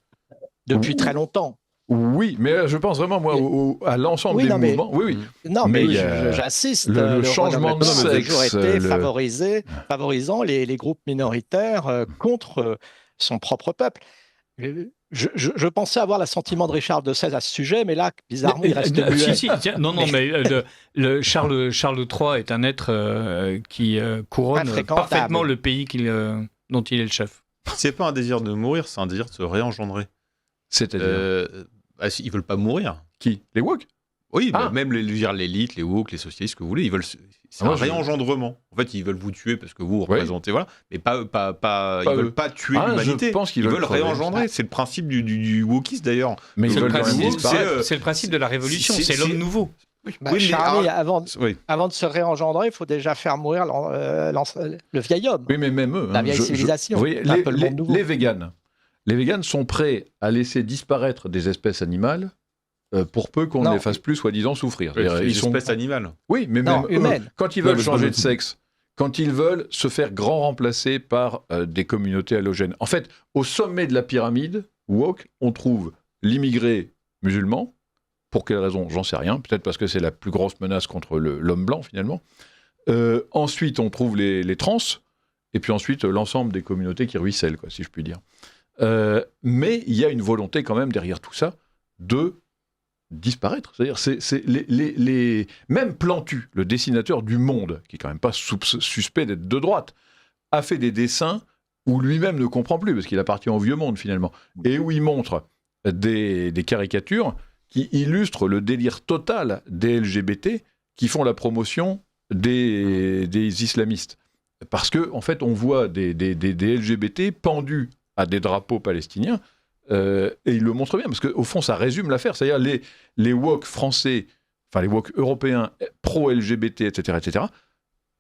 depuis très longtemps. Oui, mais je pense vraiment à l'ensemble des mouvements. Oui. Non, mais j'insiste. Le changement de sexe a toujours été favorisant les groupes minoritaires contre son propre peutre. Je pensais avoir l'assentiment de Richard de XVI à ce sujet, mais là, bizarrement, il reste muet. Mais Charles III est un être qui couronne parfaitement le pays dont il est le chef. C'est pas un désir de mourir, c'est un désir de se réengendrer. C'est-à-dire ils veulent pas mourir. Qui ? Les woke ? Oui, même l'élite, les woke, les socialistes, ce que vous voulez, c'est un réengendrement. En fait, ils veulent vous tuer parce que vous représentez, voilà, mais ils veulent pas tuer l'humanité. Je pense ils veulent réengendrer. C'est le principe du wokisme d'ailleurs. Mais c'est le principe de la révolution. C'est l'homme nouveau. Charlie, avant de se réengendrer, il faut déjà faire mourir le vieil homme. Oui, mais même eux. La vieille civilisation. Les véganes sont prêts à laisser disparaître des espèces animales pour peu qu'on ne les fasse plus soi-disant souffrir. Ils sont espèces animales. Oui, mais même eux, quand ils veulent changer de sexe, quand ils veulent se faire grand remplacer par des communautés halogènes. En fait, au sommet de la pyramide woke, on trouve l'immigré musulman. Pour quelle raison ? J'en sais rien. Peut-être parce que c'est la plus grosse menace contre l'homme blanc, finalement. Ensuite, on trouve les trans. Et puis ensuite, l'ensemble des communautés qui ruissellent, si je puis dire. Mais il y a une volonté quand même derrière tout ça de disparaître. C'est-à-dire, même Plantu, le dessinateur du Monde, qui est quand même pas suspect d'être de droite, a fait des dessins où lui-même ne comprend plus, parce qu'il appartient au vieux monde finalement, et où il montre des caricatures qui illustrent le délire total des LGBT qui font la promotion des islamistes. Parce qu'en fait, on voit des LGBT pendus à des drapeaux palestiniens, et il le montre bien, parce qu'au fond, ça résume l'affaire. C'est-à-dire les woke français, enfin les woke européens, pro-LGBT, etc.,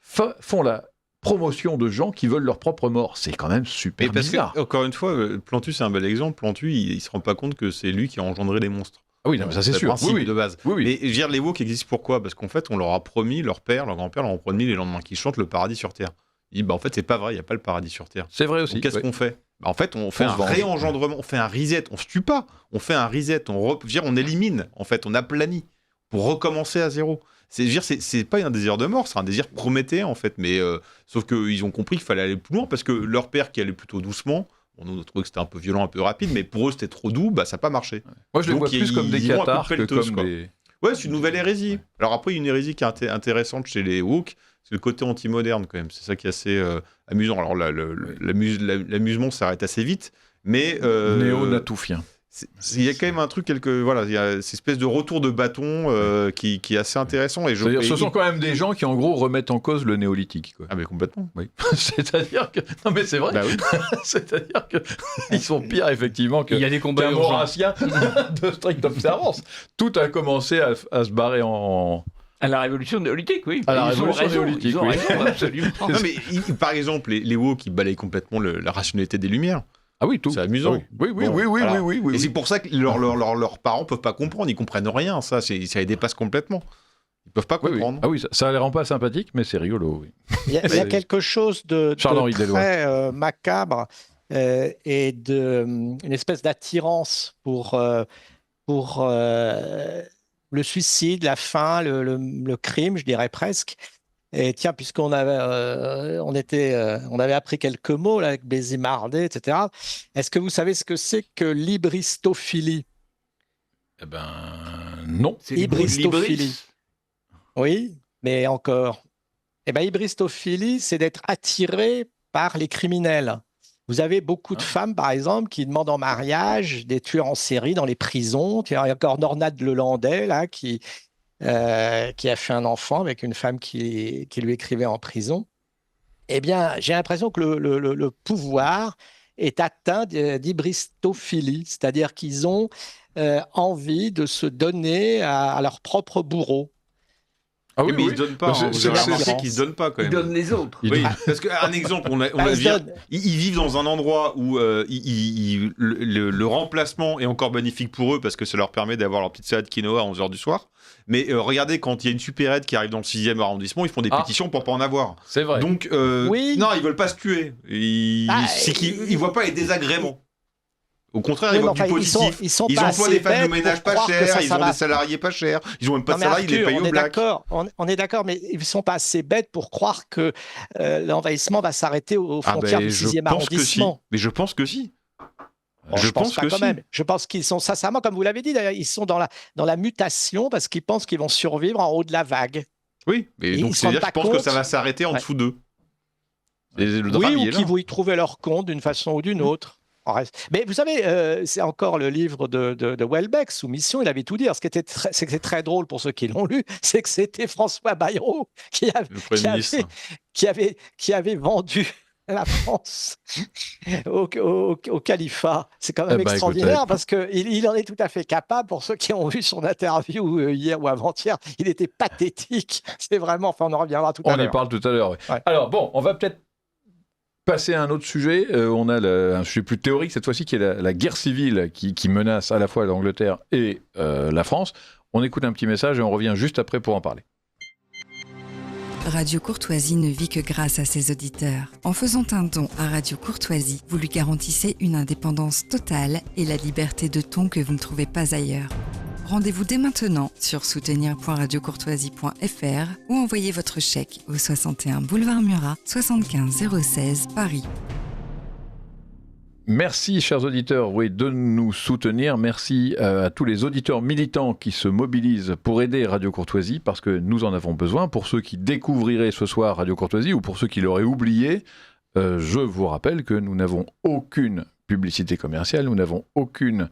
font la promotion de gens qui veulent leur propre mort. C'est quand même super bizarre. Encore une fois, Plantu, c'est un bel exemple. Plantu, il se rend pas compte que c'est lui qui a engendré les monstres. Ah oui, non, mais ça c'est sûr. Le principe Oui. de base. Oui. Mais je veux dire, les woke existent pourquoi ? Parce qu'en fait, on leur a promis, leur père, leur grand-père leur ont promis les lendemains qu'ils chantent le paradis sur Terre. Il dit, en fait, c'est pas vrai, il n'y a pas le paradis sur Terre. C'est vrai aussi. Donc, qu'est-ce qu'on fait ? En fait, on fait un réengendrement, on fait un reset, on se tue pas, on fait un reset, on élimine, en fait, on aplanit pour recommencer à zéro. C'est pas un désir de mort, c'est un désir prométhéen, en fait, mais sauf qu'ils ont compris qu'il fallait aller plus loin parce que leur père qui allait plutôt doucement, nous on a trouvé que c'était un peu violent, un peu rapide, mais pour eux c'était trop doux, ça n'a pas marché. Moi je les vois plus comme des cathares que comme des... Ouais, c'est une nouvelle hérésie. Alors après, une hérésie qui est intéressante chez les woke, c'est le côté anti-moderne quand même. C'est ça qui est assez amusant. Alors l'amusement s'arrête assez vite, mais... Néo-natoufien. Il y a quand même un truc, il y a cette espèce de retour de bâton qui est assez intéressant. Et ce sont quand même des gens qui en gros remettent en cause le néolithique. Quoi. Ah mais complètement. Oui. C'est-à-dire que... Non mais c'est vrai. Bah oui. C'est-à-dire qu'ils sont pires effectivement Il y a des combats qu'un maurassien de stricte observance. Tout a commencé à se barrer en... À la révolution néolithique, oui. À la révolution néolithique, ils ont raison, absolument. Non, mais par exemple, les woke qui balayent complètement la rationalité des Lumières. Ah oui, tout. C'est amusant. Oui. Et c'est pour ça que leurs parents peuvent pas comprendre, ils comprennent rien, ça les dépasse complètement. Ils peuvent pas comprendre. Ah oui, ça les rend pas sympathiques, mais c'est rigolo, oui. Il y a quelque chose de très macabre et une espèce d'attirance pour le suicide, la faim, le crime, je dirais presque. Et tiens, puisqu'on avait appris quelques mots là, avec Bézimardet, etc. Est-ce que vous savez ce que c'est que l'hybristophilie ? Eh ben, non. C'est Hybristophilie. Oui, mais encore. Eh ben, hybristophilie, c'est d'être attiré par les criminels. Vous avez beaucoup de femmes, par exemple, qui demandent en mariage des tueurs en série dans les prisons. Il y a encore Nornade Lelandais, là, qui a fait un enfant avec une femme qui lui écrivait en prison. Eh bien, j'ai l'impression que le pouvoir est atteint d'hybristophilie, c'est-à-dire qu'ils ont envie de se donner à leur propre bourreau. Ah oui, mais ils ne donnent pas. Vous avez remarqué qu'ils ne se donnent pas quand même. Ils donnent les autres. Oui, parce qu'un exemple, ils vivent dans un endroit où le remplacement est encore bénéfique pour eux parce que ça leur permet d'avoir leur petite salade quinoa à 11h du soir. Mais regardez, quand il y a une supérette qui arrive dans le 6e arrondissement, ils font des pétitions pour pas en avoir. C'est vrai. Donc, oui. Non, ils veulent pas se tuer. C'est qu'ils voient pas les désagréments. Au contraire, ils voient du positif. Ils emploient des femmes de ménage pas chères, ils ont des salariés pas chers, ils ont même pas de salariés, ils les payent au black. On est d'accord, mais ils ne sont pas assez bêtes pour croire que l'envahissement va s'arrêter aux frontières du 6e arrondissement. Mais je pense que si. Je pense pas quand même. Je pense qu'ils sont sincèrement, comme vous l'avez dit, d'ailleurs, ils sont dans la mutation parce qu'ils pensent qu'ils vont survivre en haut de la vague. Oui, mais donc c'est-à-dire qu'ils pensent que ça va s'arrêter en dessous d'eux. Oui, ou qu'ils vont y trouver leur compte d'une façon ou d'une autre. Mais vous savez, c'est encore le livre de Welbeck, Soumission, il avait tout dit. Alors, c'était très drôle pour ceux qui l'ont lu, c'est que c'était François Bayrou qui avait vendu la France au califat. C'est quand même extraordinaire parce qu'il en est tout à fait capable. Pour ceux qui ont vu son interview hier ou avant-hier, il était pathétique. C'est vraiment, enfin on en reviendra tout à l'heure. On y parle tout à l'heure, oui. Ouais. Alors bon, on va peut-être passer à un autre sujet. On a un sujet plus théorique cette fois-ci qui est la guerre civile qui menace à la fois l'Angleterre et la France. On écoute un petit message et on revient juste après pour en parler. Radio Courtoisie ne vit que grâce à ses auditeurs. En faisant un don à Radio Courtoisie, vous lui garantissez une indépendance totale et la liberté de ton que vous ne trouvez pas ailleurs. Rendez-vous dès maintenant sur soutenir.radiocourtoisie.fr ou envoyez votre chèque au 61 boulevard Murat, 75 016 Paris. Merci, chers auditeurs, de nous soutenir. Merci à tous les auditeurs militants qui se mobilisent pour aider Radio Courtoisie, parce que nous en avons besoin. Pour ceux qui découvriraient ce soir Radio Courtoisie, ou pour ceux qui l'auraient oublié, je vous rappelle que nous n'avons aucune publicité commerciale, nous n'avons aucune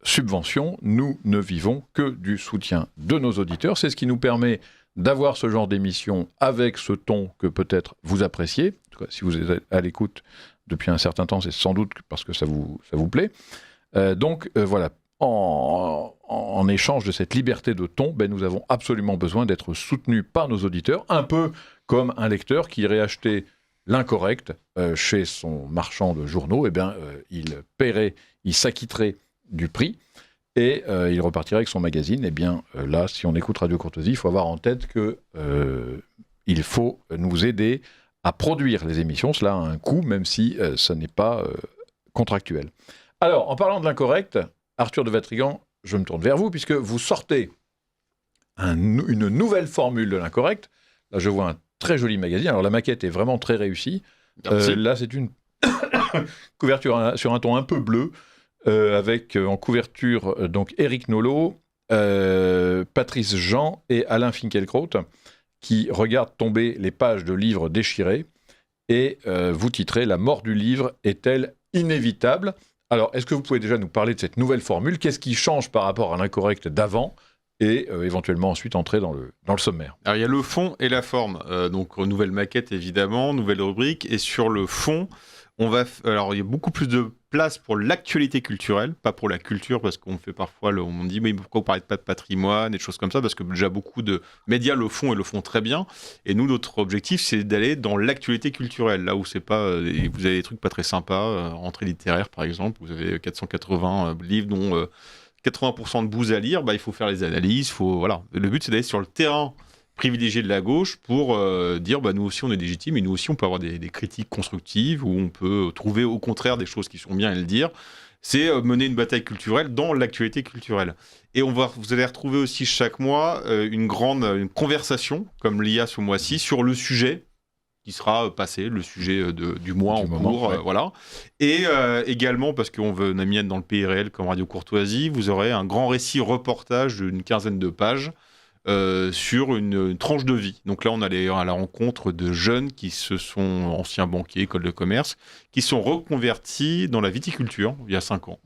subvention, nous ne vivons que du soutien de nos auditeurs. C'est ce qui nous permet d'avoir ce genre d'émission avec ce ton que peut-être vous appréciez. En tout cas, si vous êtes à l'écoute depuis un certain temps, c'est sans doute parce que ça vous plaît. Donc voilà, en échange de cette liberté de ton, nous avons absolument besoin d'être soutenus par nos auditeurs, un peu comme un lecteur qui irait acheter l'Incorrect chez son marchand de journaux, il paierait, il s'acquitterait du prix et il repartirait avec son magazine. Là, si on écoute Radio Courtoisie, il faut avoir en tête qu'il faut nous aider à produire les émissions. Cela a un coût, même si ça n'est pas contractuel. Alors, en parlant de l'Incorrect, Arthur de Vatrigan, je me tourne vers vous, puisque vous sortez une nouvelle formule de l'Incorrect. Là, je vois un très joli magazine. Alors, la maquette est vraiment très réussie. Là, c'est une couverture sur un ton un peu bleu, avec en couverture donc Éric Nolot, Patrice Jean et Alain Finkielkraut, qui regardent tomber les pages de livres déchirés, et vous titrez « La mort du livre est-elle inévitable ?» Alors, est-ce que vous pouvez déjà nous parler de cette nouvelle formule ? Qu'est-ce qui change par rapport à l'Incorrect d'avant ? Et éventuellement ensuite entrer dans le sommaire. Alors, il y a le fond et la forme. Donc, nouvelle maquette, évidemment, nouvelle rubrique. Et sur le fond, alors, il y a beaucoup plus de place pour l'actualité culturelle, pas pour la culture, parce qu'on fait parfois, on dit, mais pourquoi vous parlez pas de patrimoine et des choses comme ça, parce que déjà beaucoup de médias le font et le font très bien. Et nous, notre objectif, c'est d'aller dans l'actualité culturelle, là où c'est pas, vous avez des trucs pas très sympas, entrée littéraire, par exemple, vous avez 480 livres dont 80% de bouses à lire, il faut faire les analyses, voilà. Le but, c'est d'aller sur le terrain privilégié de la gauche pour dire nous aussi on est légitime et nous aussi on peut avoir des critiques constructives où on peut trouver au contraire des choses qui sont bien et le dire. C'est mener une bataille culturelle dans l'actualité culturelle. Et vous allez retrouver aussi chaque mois une conversation, comme l'IA ce mois-ci, sur le sujet qui sera passé, le sujet du mois en cours. Ouais. Voilà. Et également, parce qu'on a mis dans le pays réel comme Radio Courtoisie, vous aurez un grand récit reportage d'une 15aine de pages sur une tranche de vie. Donc là, on allait à la rencontre de jeunes qui se sont anciens banquiers, écoles de commerce, qui sont reconvertis dans la viticulture il y a 5 ans,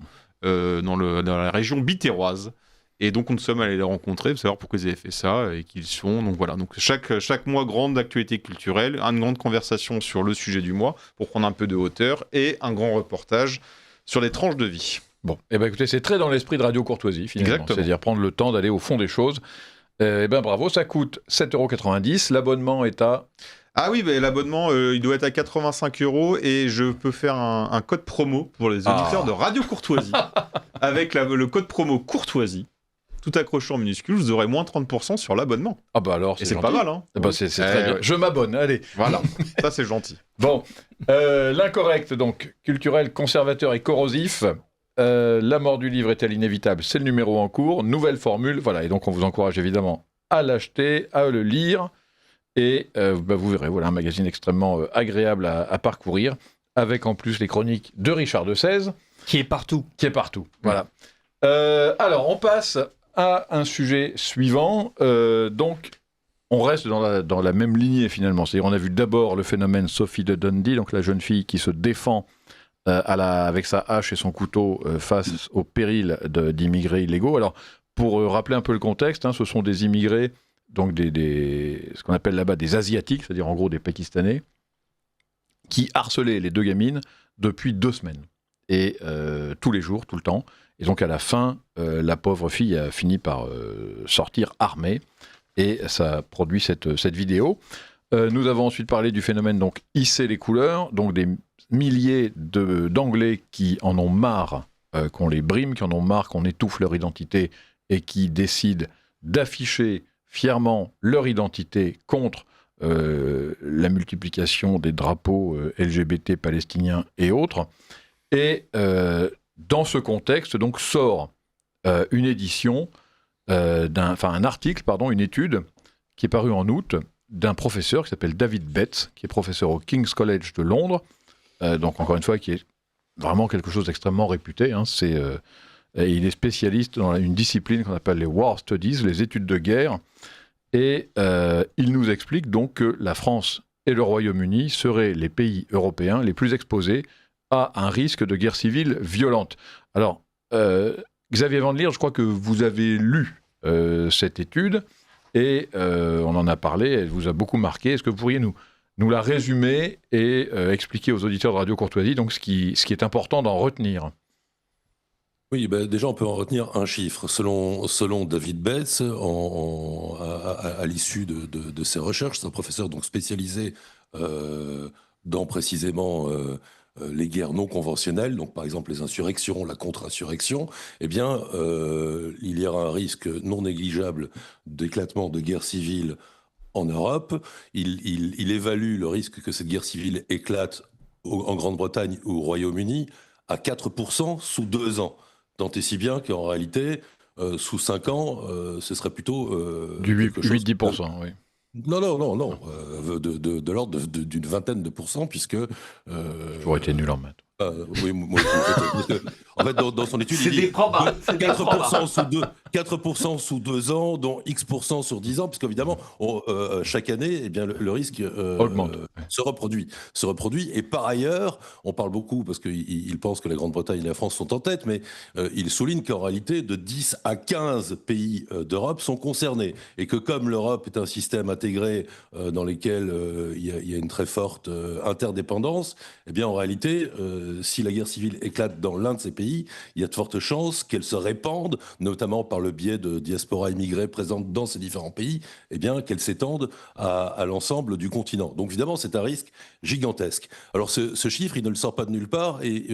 dans la région bitéroise. Et donc, nous sommes allés les rencontrer pour savoir pourquoi ils avaient fait ça et qui ils sont. Donc voilà, donc chaque mois, grande actualité culturelle, une grande conversation sur le sujet du mois pour prendre un peu de hauteur et un grand reportage sur les tranches de vie. Bon, écoutez, c'est très dans l'esprit de Radio Courtoisie, finalement. Exactement. C'est-à-dire prendre le temps d'aller au fond des choses. Bravo, ça coûte 7,90 €. L'abonnement est à... Ah oui, l'abonnement, il doit être à 85 € et je peux faire un code promo pour les auditeurs de Radio Courtoisie. Avec le code promo Courtoisie, tout accroché en minuscule, vous aurez moins 30% sur l'abonnement. Ah alors, c'est pas mal, hein. C'est très bien. Je m'abonne, allez. Voilà, ça c'est gentil. Bon, l'Incorrect, donc, culturel, conservateur et corrosif. La mort du livre est-elle inévitable ? C'est le numéro en cours, nouvelle formule, voilà, et donc on vous encourage évidemment à l'acheter, à le lire, et vous verrez, voilà un magazine extrêmement agréable à parcourir, avec en plus les chroniques de Richard de Sèze. Qui est partout. Voilà. Alors, on passe à un sujet suivant, donc on reste dans la même lignée finalement, c'est-à-dire on a vu d'abord le phénomène Sophie de Dundee, donc la jeune fille qui se défend avec sa hache et son couteau face au péril d'immigrés illégaux. Alors, pour rappeler un peu le contexte, ce sont des immigrés, donc ce qu'on appelle là-bas des Asiatiques, c'est-à-dire en gros des Pakistanais, qui harcelaient les deux gamines depuis 2 semaines. Et tous les jours, tout le temps. Et donc à la fin, la pauvre fille a fini par sortir armée. Et ça produit cette vidéo. Nous avons ensuite parlé du phénomène donc hisser les couleurs, donc des milliers d'Anglais qui en ont marre qu'on les brime, qui en ont marre qu'on étouffe leur identité et qui décident d'afficher fièrement leur identité contre la multiplication des drapeaux LGBT palestiniens et autres. Et dans ce contexte, donc, sort une édition, un article, une étude qui est parue en août d'un professeur qui s'appelle David Betts, qui est professeur au King's College de Londres, donc encore une fois qui est vraiment quelque chose d'extrêmement réputé. Hein. Et il est spécialiste dans une discipline qu'on appelle les War Studies, les études de guerre. Et il nous explique donc que la France et le Royaume-Uni seraient les pays européens les plus exposés à un risque de guerre civile violente. Alors, Xavier Van Lier, je crois que vous avez lu cette étude et on en a parlé, elle vous a beaucoup marqué. Est-ce que vous pourriez nous la résumer et expliquer aux auditeurs de Radio Courtoisie donc, ce qui est important d'en retenir? Oui, déjà on peut en retenir un chiffre. Selon David Bates, à l'issue de ses recherches, c'est un professeur donc spécialisé dans précisément les guerres non conventionnelles, donc par exemple les insurrections, la contre-insurrection, eh bien il y aura un risque non négligeable d'éclatement de guerre civile en Europe. Il évalue le risque que cette guerre civile éclate en Grande-Bretagne ou au Royaume-Uni à 4% sous 2 ans. Tant et si bien qu'en réalité, sous 5 ans, ce serait plutôt... du 8-10%, oui. Non, de l'ordre d'une vingtaine de pourcents, puisque... J'aurais été nul en maths. Oui, moi, en fait, dans son étude, c'est il dit des probas, 4% sous 2 ans, dont X% sur 10 ans, parce qu'évidemment, chaque année, eh bien, le risque augmente. Se reproduit. Et par ailleurs, on parle beaucoup, parce qu'il pense que la Grande-Bretagne et la France sont en tête, mais il souligne qu'en réalité, de 10 à 15 pays d'Europe sont concernés. Et que comme l'Europe est un système intégré dans lequel il y a une très forte interdépendance, eh bien, en réalité... si la guerre civile éclate dans l'un de ces pays, il y a de fortes chances qu'elle se répande, notamment par le biais de diaspora immigrée présente dans ces différents pays, eh bien qu'elle s'étende à l'ensemble du continent. Donc évidemment, c'est un risque gigantesque. Alors ce chiffre, il ne le sort pas de nulle part et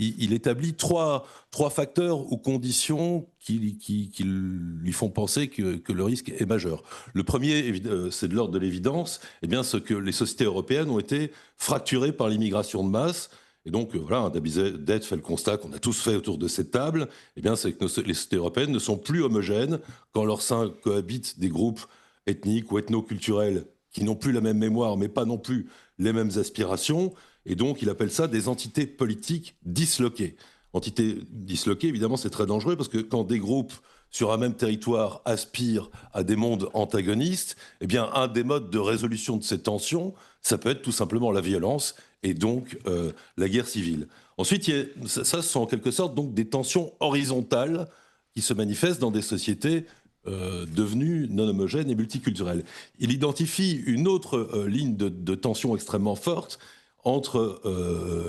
il établit trois facteurs ou conditions qui lui font penser que le risque est majeur. Le premier, c'est de l'ordre de l'évidence, eh bien, ce que les sociétés européennes ont été fracturées par l'immigration de masse. Et donc, voilà, David Bates fait le constat qu'on a tous fait autour de cette table, eh bien, c'est que les sociétés européennes ne sont plus homogènes quand leur sein cohabitent des groupes ethniques ou ethno-culturels qui n'ont plus la même mémoire, mais pas non plus les mêmes aspirations. Et donc, il appelle ça des entités politiques disloquées. Entité disloquée, évidemment, c'est très dangereux parce que quand des groupes sur un même territoire aspirent à des mondes antagonistes, eh bien, un des modes de résolution de ces tensions, ça peut être tout simplement la violence et donc la guerre civile. Ensuite, ça, ce sont en quelque sorte donc des tensions horizontales qui se manifestent dans des sociétés devenues non homogènes et multiculturelles. Il identifie une autre ligne de tension extrêmement forte entre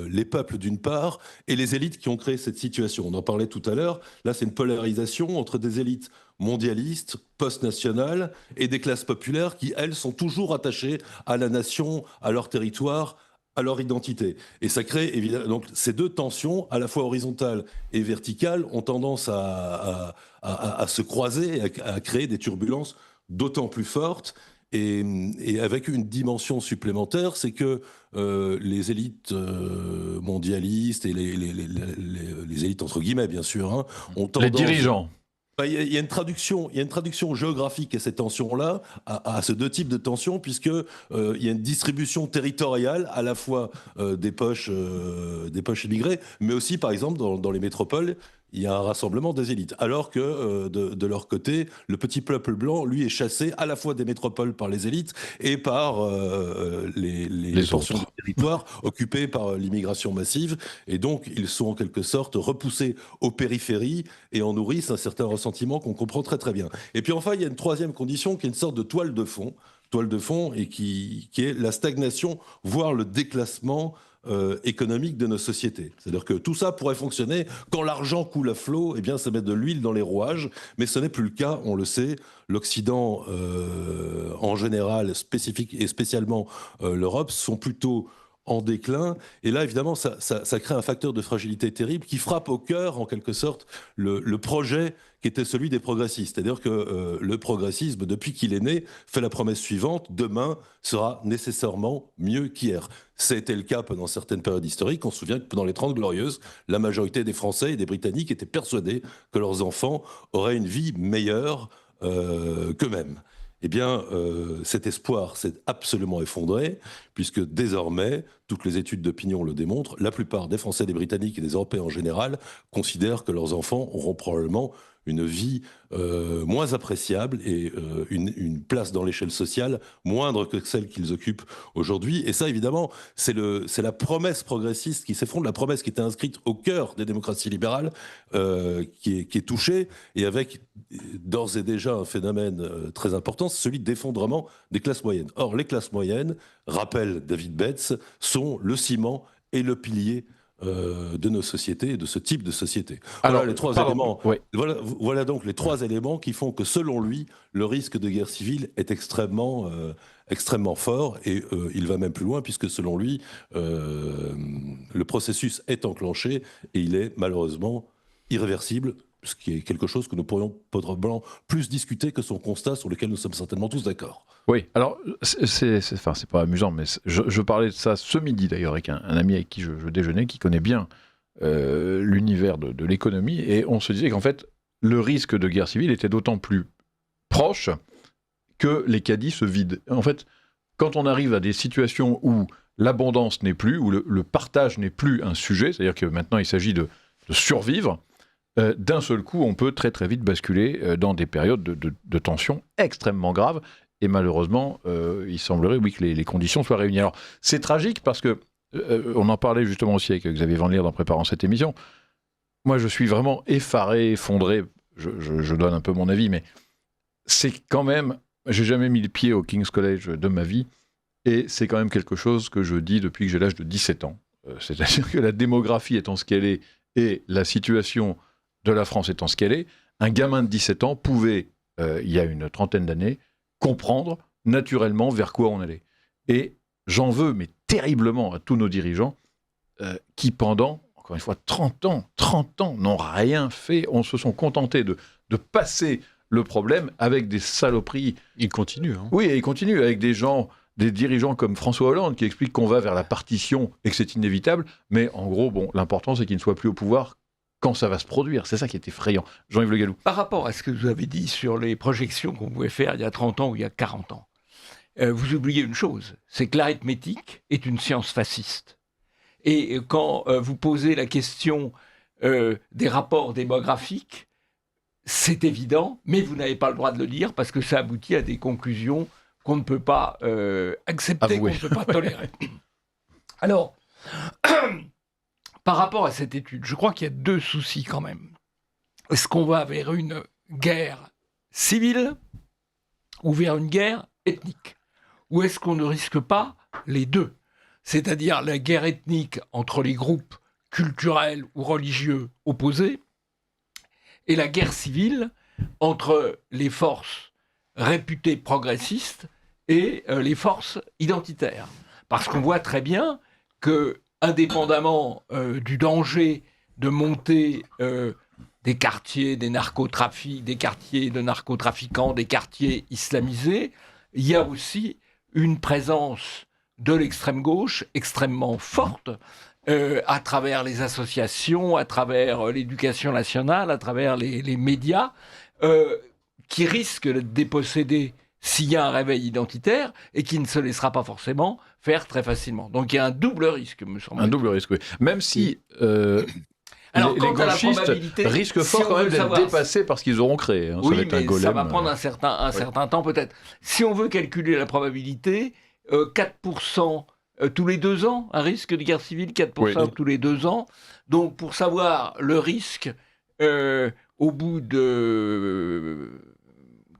les peuples d'une part et les élites qui ont créé cette situation. On en parlait tout à l'heure. Là, c'est une polarisation entre des élites mondialistes, post-nationales et des classes populaires qui, elles, sont toujours attachées à la nation, à leur territoire, à leur identité. Et ça crée, évidemment, donc ces deux tensions, à la fois horizontales et verticales, ont tendance à se croiser, à créer des turbulences d'autant plus fortes. Et avec une dimension supplémentaire, c'est que les élites mondialistes et les élites entre guillemets, bien sûr, hein, ont tendance... Les dirigeants. Il y a une traduction géographique à ces tensions-là, à ces deux types de tensions, puisque il y a une distribution territoriale à la fois des poches immigrées, mais aussi, par exemple, dans les métropoles, il y a un rassemblement des élites. Alors que, de leur côté, le petit peuple blanc, lui, est chassé à la fois des métropoles par les élites et par les portions du territoire occupées par l'immigration massive. Et donc, ils sont en quelque sorte repoussés aux périphéries et en nourrissent un certain ressentiment qu'on comprend très très bien. Et puis enfin, il y a une troisième condition qui est une sorte de toile de fond et qui est la stagnation, voire le déclassement économique de nos sociétés. C'est-à-dire que tout ça pourrait fonctionner quand l'argent coule à flot, eh bien ça met de l'huile dans les rouages, mais ce n'est plus le cas, on le sait. L'Occident en général, spécifique et spécialement l'Europe, sont plutôt en déclin. Et là, évidemment, ça crée un facteur de fragilité terrible qui frappe au cœur, en quelque sorte, le projet qui était celui des progressistes. C'est-à-dire que le progressisme, depuis qu'il est né, fait la promesse suivante: demain sera nécessairement mieux qu'hier. C'était le cas pendant certaines périodes historiques. On se souvient que pendant les 30 Glorieuses, la majorité des Français et des Britanniques étaient persuadés que leurs enfants auraient une vie meilleure qu'eux-mêmes. eh bien, cet espoir s'est absolument effondré, puisque désormais, toutes les études d'opinion le démontrent, la plupart des Français, des Britanniques et des Européens en général considèrent que leurs enfants auront probablement une vie moins appréciable et une place dans l'échelle sociale moindre que celle qu'ils occupent aujourd'hui. Et ça, évidemment, c'est la promesse progressiste qui s'effondre, la promesse qui était inscrite au cœur des démocraties libérales qui est touchée, et avec d'ores et déjà un phénomène très important, c'est celui d'effondrement des classes moyennes. Or, les classes moyennes, rappelle David Betts, sont le ciment et le pilier de nos sociétés et de ce type de société. Voilà les trois éléments. Oui. Voilà donc les trois éléments qui font que, selon lui, le risque de guerre civile est extrêmement fort, et il va même plus loin, puisque selon lui, le processus est enclenché et il est malheureusement irréversible, ce qui est quelque chose que nous pourrions probablement plus discuter que son constat, sur lequel nous sommes certainement tous d'accord. Oui, alors c'est pas amusant, mais je parlais de ça ce midi d'ailleurs avec un ami avec qui je déjeunais, qui connaît bien l'univers de l'économie, et on se disait qu'en fait, le risque de guerre civile était d'autant plus proche que les caddies se vident. En fait, quand on arrive à des situations où l'abondance n'est plus, où le partage n'est plus un sujet, c'est-à-dire que maintenant il s'agit de survivre, d'un seul coup, on peut très très vite basculer dans des périodes de tension extrêmement graves. Et malheureusement, il semblerait, oui, que les conditions soient réunies. Alors, c'est tragique parce que, on en parlait justement aussi avec Xavier Van Lierde en préparant cette émission. Moi, je suis vraiment effaré, effondré. Je donne un peu mon avis, mais c'est quand même... J'ai jamais mis le pied au King's College de ma vie, et c'est quand même quelque chose que je dis depuis que j'ai l'âge de 17 ans. C'est-à-dire que la démographie étant ce qu'elle est, et la situation de la France étant ce qu'elle est, un gamin de 17 ans pouvait, il y a une trentaine d'années, comprendre naturellement vers quoi on allait. Et j'en veux, mais terriblement, à tous nos dirigeants qui, pendant, encore une fois, 30 ans, n'ont rien fait. On se sont contentés de passer le problème avec des saloperies. Il continue. Oui, et il continue avec des dirigeants comme François Hollande qui expliquent qu'on va vers la partition et que c'est inévitable. Mais en gros, l'important, c'est qu'il ne soit plus au pouvoir quand ça va se produire. C'est ça qui est effrayant. Jean-Yves Le Gallou. Par rapport à ce que vous avez dit sur les projections qu'on pouvait faire il y a 30 ans ou il y a 40 ans, vous oubliez une chose, c'est que l'arithmétique est une science fasciste. Et quand vous posez la question des rapports démographiques, c'est évident, mais vous n'avez pas le droit de le dire parce que ça aboutit à des conclusions qu'on ne peut pas accepter, qu'on ne peut pas tolérer. Alors... Par rapport à cette étude, je crois qu'il y a deux soucis quand même. Est-ce qu'on va vers une guerre civile ou vers une guerre ethnique? Ou est-ce qu'on ne risque pas les deux? C'est-à-dire la guerre ethnique entre les groupes culturels ou religieux opposés et la guerre civile entre les forces réputées progressistes et les forces identitaires. Parce qu'on voit très bien que, indépendamment du danger de monter des quartiers des quartiers de narcotrafiquants, des quartiers islamisés, il y a aussi une présence de l'extrême gauche extrêmement forte à travers les associations, à travers l'éducation nationale, à travers les médias, qui risque de déposséder s'il y a un réveil identitaire et qui ne se laissera pas forcément faire très facilement. Donc il y a un double risque, me semble-t-il. Un double risque, oui. Même si alors, les gauchistes risquent fort quand même d'être dépassés par ce qu'ils auront créé. Oui, ça va être un golem, ça va prendre un certain temps peut-être. Si on veut calculer la probabilité, 4% tous les 2 ans, un risque de guerre civile, 4% tous les 2 ans. Donc pour savoir le risque au bout de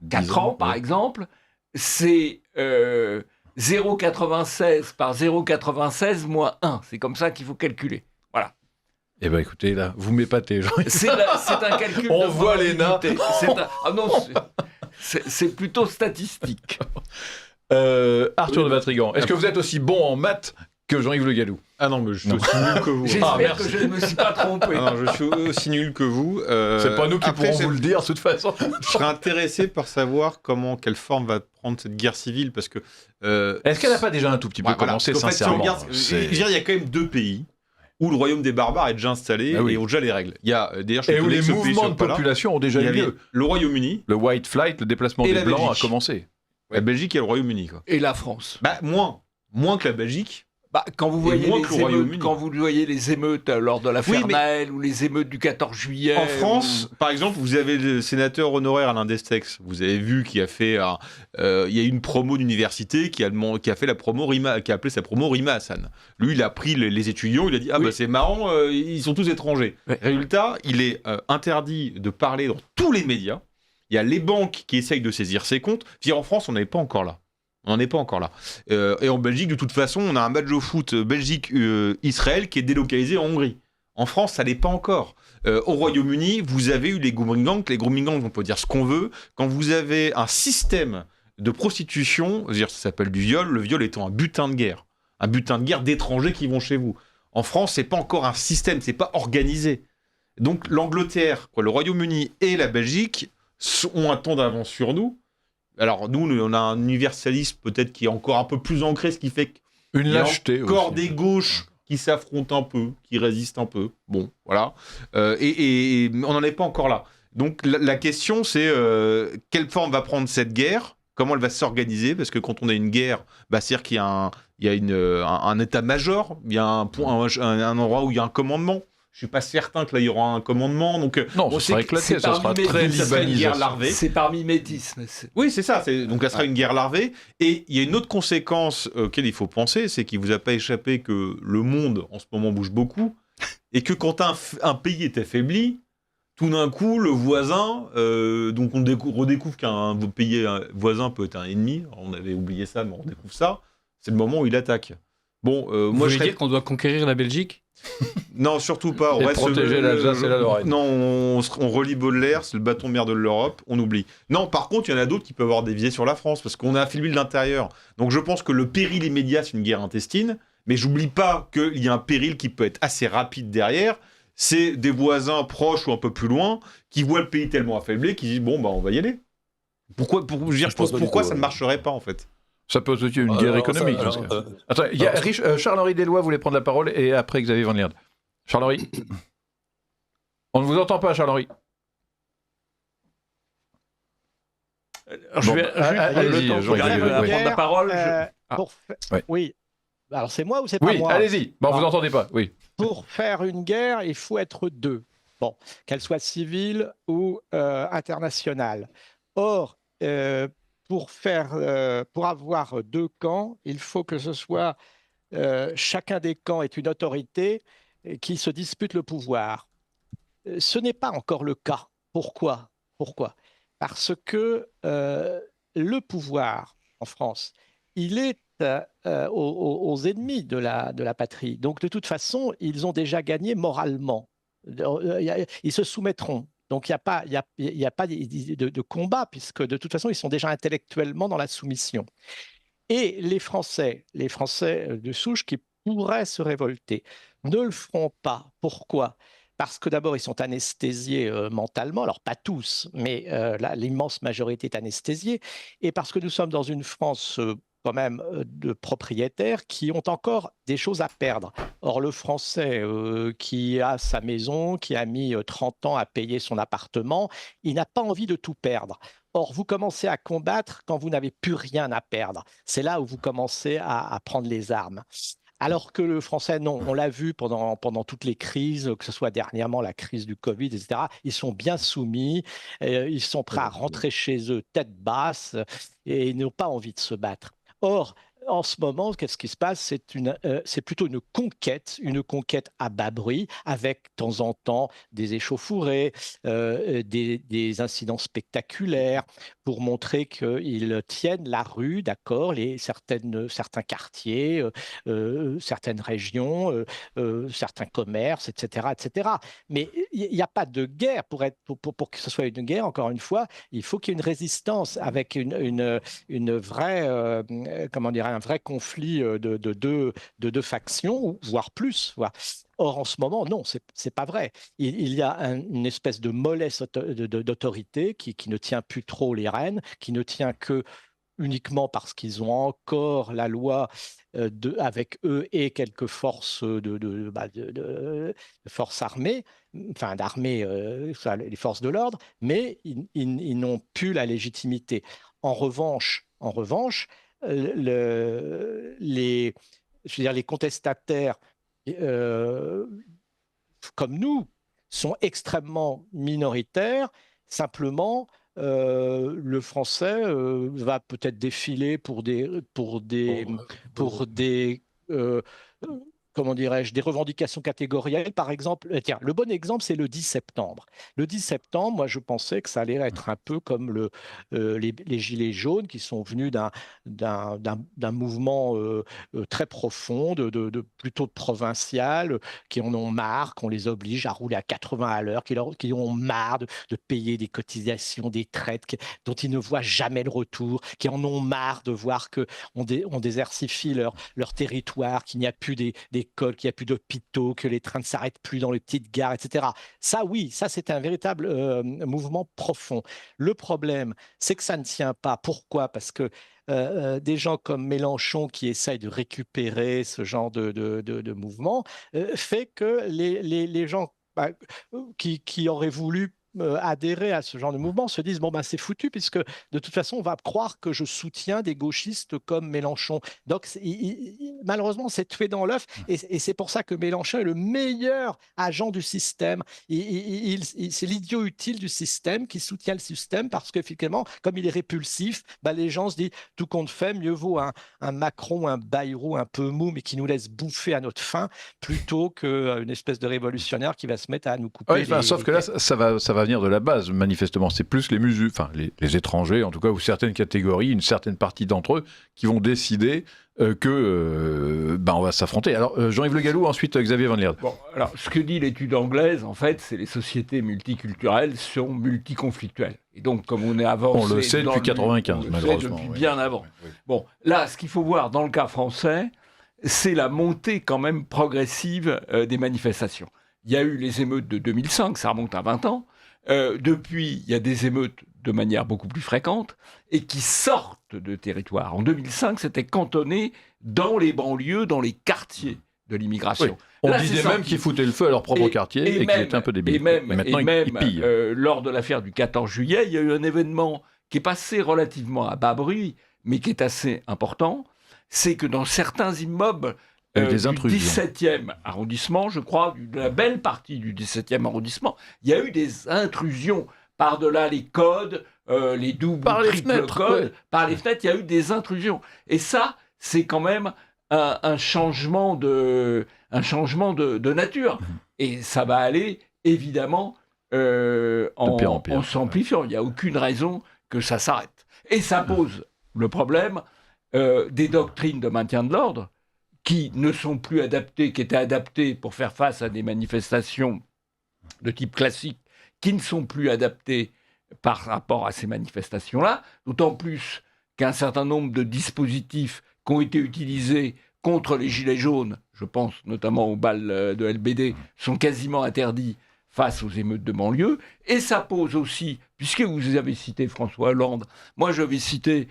4 ans, par exemple, c'est 0,96 par 0,96 moins 1. C'est comme ça qu'il faut calculer. Voilà. Eh bien, écoutez, là, vous m'épatez. C'est un calcul on de voit l'ENA. Ah non, c'est plutôt statistique. Arthur de Vatrigan, est-ce que vous êtes aussi bon en maths que Jean-Yves Le Gallou? Ah non, mais je suis aussi nul que vous. J'espère que je ne me suis pas trompé. Ah non, je suis aussi nul que vous. C'est pas nous qui pourrons vous le dire, de toute façon. Je serais intéressé par savoir quelle forme va prendre cette guerre civile, parce que... Est-ce qu'elle n'a pas déjà un tout petit peu commencé, sincèrement? Je veux dire, il y a quand même 2 pays où le royaume des barbares est déjà installé et ont déjà les règles. Il y a, d'ailleurs, et où les mouvements de population ont déjà eu lieu. Le Royaume-Uni. Le white flight, le déplacement des Blancs a commencé. La Belgique et le Royaume-Uni, quoi. Et la France. Bah, moins que la Belgique. Quand vous voyez moins que le Royaume-Uni. quand vous voyez les émeutes lors de l'affaire Naël ou les émeutes du 14 juillet. En France, par exemple, vous avez le sénateur honoraire Alain Destex. Vous avez vu qu'il a fait, il y a une promo d'université qui a fait la promo Rima, qui a appelé sa promo Rima Hassan. Lui, il a pris les étudiants, il a dit bah c'est marrant, ils sont tous étrangers. Ouais. Résultat, il est interdit de parler dans tous les médias. Il y a les banques qui essayent de saisir ses comptes. Dire en France, on n'est pas encore là. On n'en est pas encore là. Et en Belgique, de toute façon, on a un match de foot Belgique-Israël qui est délocalisé en Hongrie. En France, ça n'est pas encore. Au Royaume-Uni, vous avez eu les grooming gangs. Les grooming gangs, on peut dire ce qu'on veut. Quand vous avez un système de prostitution, ça s'appelle du viol, le viol étant un butin de guerre. Un butin de guerre d'étrangers qui vont chez vous. En France, c'est pas encore un système, c'est pas organisé. Donc l'Angleterre, le Royaume-Uni et la Belgique ont un temps d'avance sur nous. Alors, nous, on a un universalisme peut-être qui est encore un peu plus ancré, ce qui fait qu'il y a encore des gauches qui s'affrontent un peu, qui résistent un peu. Bon, voilà. Et on n'en est pas encore là. Donc, la question, c'est quelle forme va prendre cette guerre ? Comment elle va s'organiser ? Parce que quand on a une guerre, c'est-à-dire qu'il y a un état-major, il y a un endroit où il y a un commandement. Je ne suis pas certain que là, il y aura un commandement. Donc, non, ça sera éclaté, ça sera très libanisé. C'est par mimétisme. Oui, c'est ça. Donc, ça sera une guerre larvée. Et il y a une autre conséquence auquel il faut penser, c'est qu'il ne vous a pas échappé que le monde, en ce moment, bouge beaucoup. Et que quand un pays est affaibli, tout d'un coup, le voisin, donc on redécouvre qu'un pays voisin peut être un ennemi. Alors, on avait oublié ça, mais on découvre ça. C'est le moment où il attaque. Bon, moi, je dire qu'on doit conquérir la Belgique ? Non, surtout pas. On reste protéger l'Alsace et la Lorraine. Non, on relie Baudelaire, c'est le bâton de merde de l'Europe, on oublie. Non, par contre, il y en a d'autres qui peuvent avoir des visées sur la France, parce qu'on a affaibli de l'intérieur. Donc je pense que le péril immédiat, c'est une guerre intestine, mais j'oublie pas qu'il y a un péril qui peut être assez rapide derrière. C'est des voisins proches ou un peu plus loin qui voient le pays tellement affaibli qu'ils disent bon, on va y aller. Pourquoi ça ne marcherait pas, en fait ? Ça peut être une guerre économique. Attends, Charles-Henri Deslois voulait prendre la parole et après Xavier Van Lierde. Charles-Henri, on ne vous entend pas, Charles-Henri. Je vais prendre la parole. Oui. Alors c'est moi ou c'est pas moi ? Oui, allez-y. Bon, vous n'entendez pas. Oui. Pour faire une guerre, il faut être deux. Bon, qu'elle soit civile ou internationale. Or, pour avoir deux camps, il faut que ce soit chacun des camps est une autorité qui se dispute le pouvoir. Ce n'est pas encore le cas. Pourquoi ? Parce que le pouvoir en France, il est aux ennemis de la patrie. Donc de toute façon, ils ont déjà gagné moralement. Ils se soumettront. Donc, il n'y a pas de combat, puisque de toute façon, ils sont déjà intellectuellement dans la soumission. Et les Français de souche qui pourraient se révolter ne le feront pas. Pourquoi ? Parce que d'abord, ils sont anesthésiés mentalement. Alors, pas tous, mais l'immense majorité est anesthésiée. Et parce que nous sommes dans une France quand même de propriétaires qui ont encore des choses à perdre. Or, le Français qui a sa maison, qui a mis 30 ans à payer son appartement, il n'a pas envie de tout perdre. Or, vous commencez à combattre quand vous n'avez plus rien à perdre. C'est là où vous commencez à prendre les armes. Alors que le Français, non, on l'a vu pendant toutes les crises, que ce soit dernièrement la crise du Covid, etc. Ils sont bien soumis, ils sont prêts à rentrer chez eux tête basse et ils n'ont pas envie de se battre. Or, en ce moment, qu'est-ce qui se passe ? C'est plutôt une conquête à bas bruit, avec de temps en temps des échauffourées, des incidents spectaculaires, pour montrer qu'ils tiennent la rue, d'accord, certains quartiers, certaines régions, certains commerces, etc., etc. Mais il n'y a pas de guerre pour que ce soit une guerre. Encore une fois, il faut qu'il y ait une résistance avec une vraie, un vrai conflit de deux factions, voire plus. Or, en ce moment, non, c'est pas vrai. Il y a une espèce de mollesse d'autorité qui ne tient plus trop les rênes, qui ne tient que uniquement parce qu'ils ont encore la loi avec eux et quelques forces forces armées, enfin d'armées, les forces de l'ordre, mais ils n'ont plus la légitimité. En revanche, En revanche, les contestataires comme nous sont extrêmement minoritaires. Simplement, le français va peut-être défiler pour des comment dirais-je, des revendications catégorielles. Par exemple, tiens, le bon exemple, c'est le 10 septembre. Le 10 septembre, moi, je pensais que ça allait être un peu comme les Gilets jaunes qui sont venus d'un mouvement très profond, plutôt provincial, qui en ont marre, qu'on les oblige à rouler à 80 à l'heure, qui ont marre de payer des cotisations, des traites dont ils ne voient jamais le retour, qui en ont marre de voir qu'on désertifie leur territoire, qu'il n'y a plus d'écoles, qu'il n'y a plus d'hôpitaux, que les trains ne s'arrêtent plus dans les petites gares, etc. Ça, oui, ça, c'est un véritable mouvement profond. Le problème, c'est que ça ne tient pas. Pourquoi ? Parce que des gens comme Mélenchon qui essayent de récupérer ce genre de mouvement fait que les gens qui auraient voulu adhérer à ce genre de mouvement se disent bon ben c'est foutu puisque de toute façon on va croire que je soutiens des gauchistes comme Mélenchon. Donc malheureusement c'est tué dans l'œuf et c'est pour ça que Mélenchon est le meilleur agent du système. C'est l'idiot utile du système qui soutient le système parce qu'effectivement comme il est répulsif, ben, les gens se disent tout compte fait mieux vaut un Macron, un Bayrou un peu mou mais qui nous laisse bouffer à notre faim plutôt qu'une espèce de révolutionnaire qui va se mettre à nous couper. Oui, sauf que là ça va venir de la base, manifestement. C'est plus les musulmans, enfin les étrangers, en tout cas, ou certaines catégories, une certaine partie d'entre eux, qui vont décider on va s'affronter. Alors, Jean-Yves Le Gallou, ensuite Xavier Van Lierde. Bon, alors, ce que dit l'étude anglaise, en fait, c'est les sociétés multiculturelles sont multiconflictuelles. Et donc, comme on est avancé... On le sait depuis 1995, malheureusement. Depuis bien avant. Oui. Bon, là, ce qu'il faut voir dans le cas français, c'est la montée quand même progressive des manifestations. Il y a eu les émeutes de 2005, ça remonte à 20 ans. Depuis, il y a des émeutes de manière beaucoup plus fréquente et qui sortent de territoire. En 2005, c'était cantonné dans les banlieues, dans les quartiers de l'immigration. Oui. On disait même qu'ils foutaient le feu à leur propre quartier et qu'ils étaient un peu débiles. Et maintenant, ils pillent. Lors de l'affaire du 14 juillet, il y a eu un événement qui est passé relativement à bas bruit, mais qui est assez important. C'est que dans certains immeubles du 17e arrondissement, je crois, de la belle partie du 17e arrondissement, il y a eu des intrusions par-delà les codes, les doubles, triples codes, par les fenêtres, il y a eu des intrusions. Et ça, c'est quand même un changement de nature. Et ça va aller, évidemment, en s'amplifiant. Il n'y a aucune raison que ça s'arrête. Et ça pose le problème des doctrines de maintien de l'ordre qui ne sont plus adaptées, qui étaient adaptées pour faire face à des manifestations de type classique, qui ne sont plus adaptées par rapport à ces manifestations-là, d'autant plus qu'un certain nombre de dispositifs qui ont été utilisés contre les Gilets jaunes, je pense notamment au bal de LBD, sont quasiment interdits face aux émeutes de banlieue. Et ça pose aussi, puisque vous avez cité François Hollande, moi je vais citer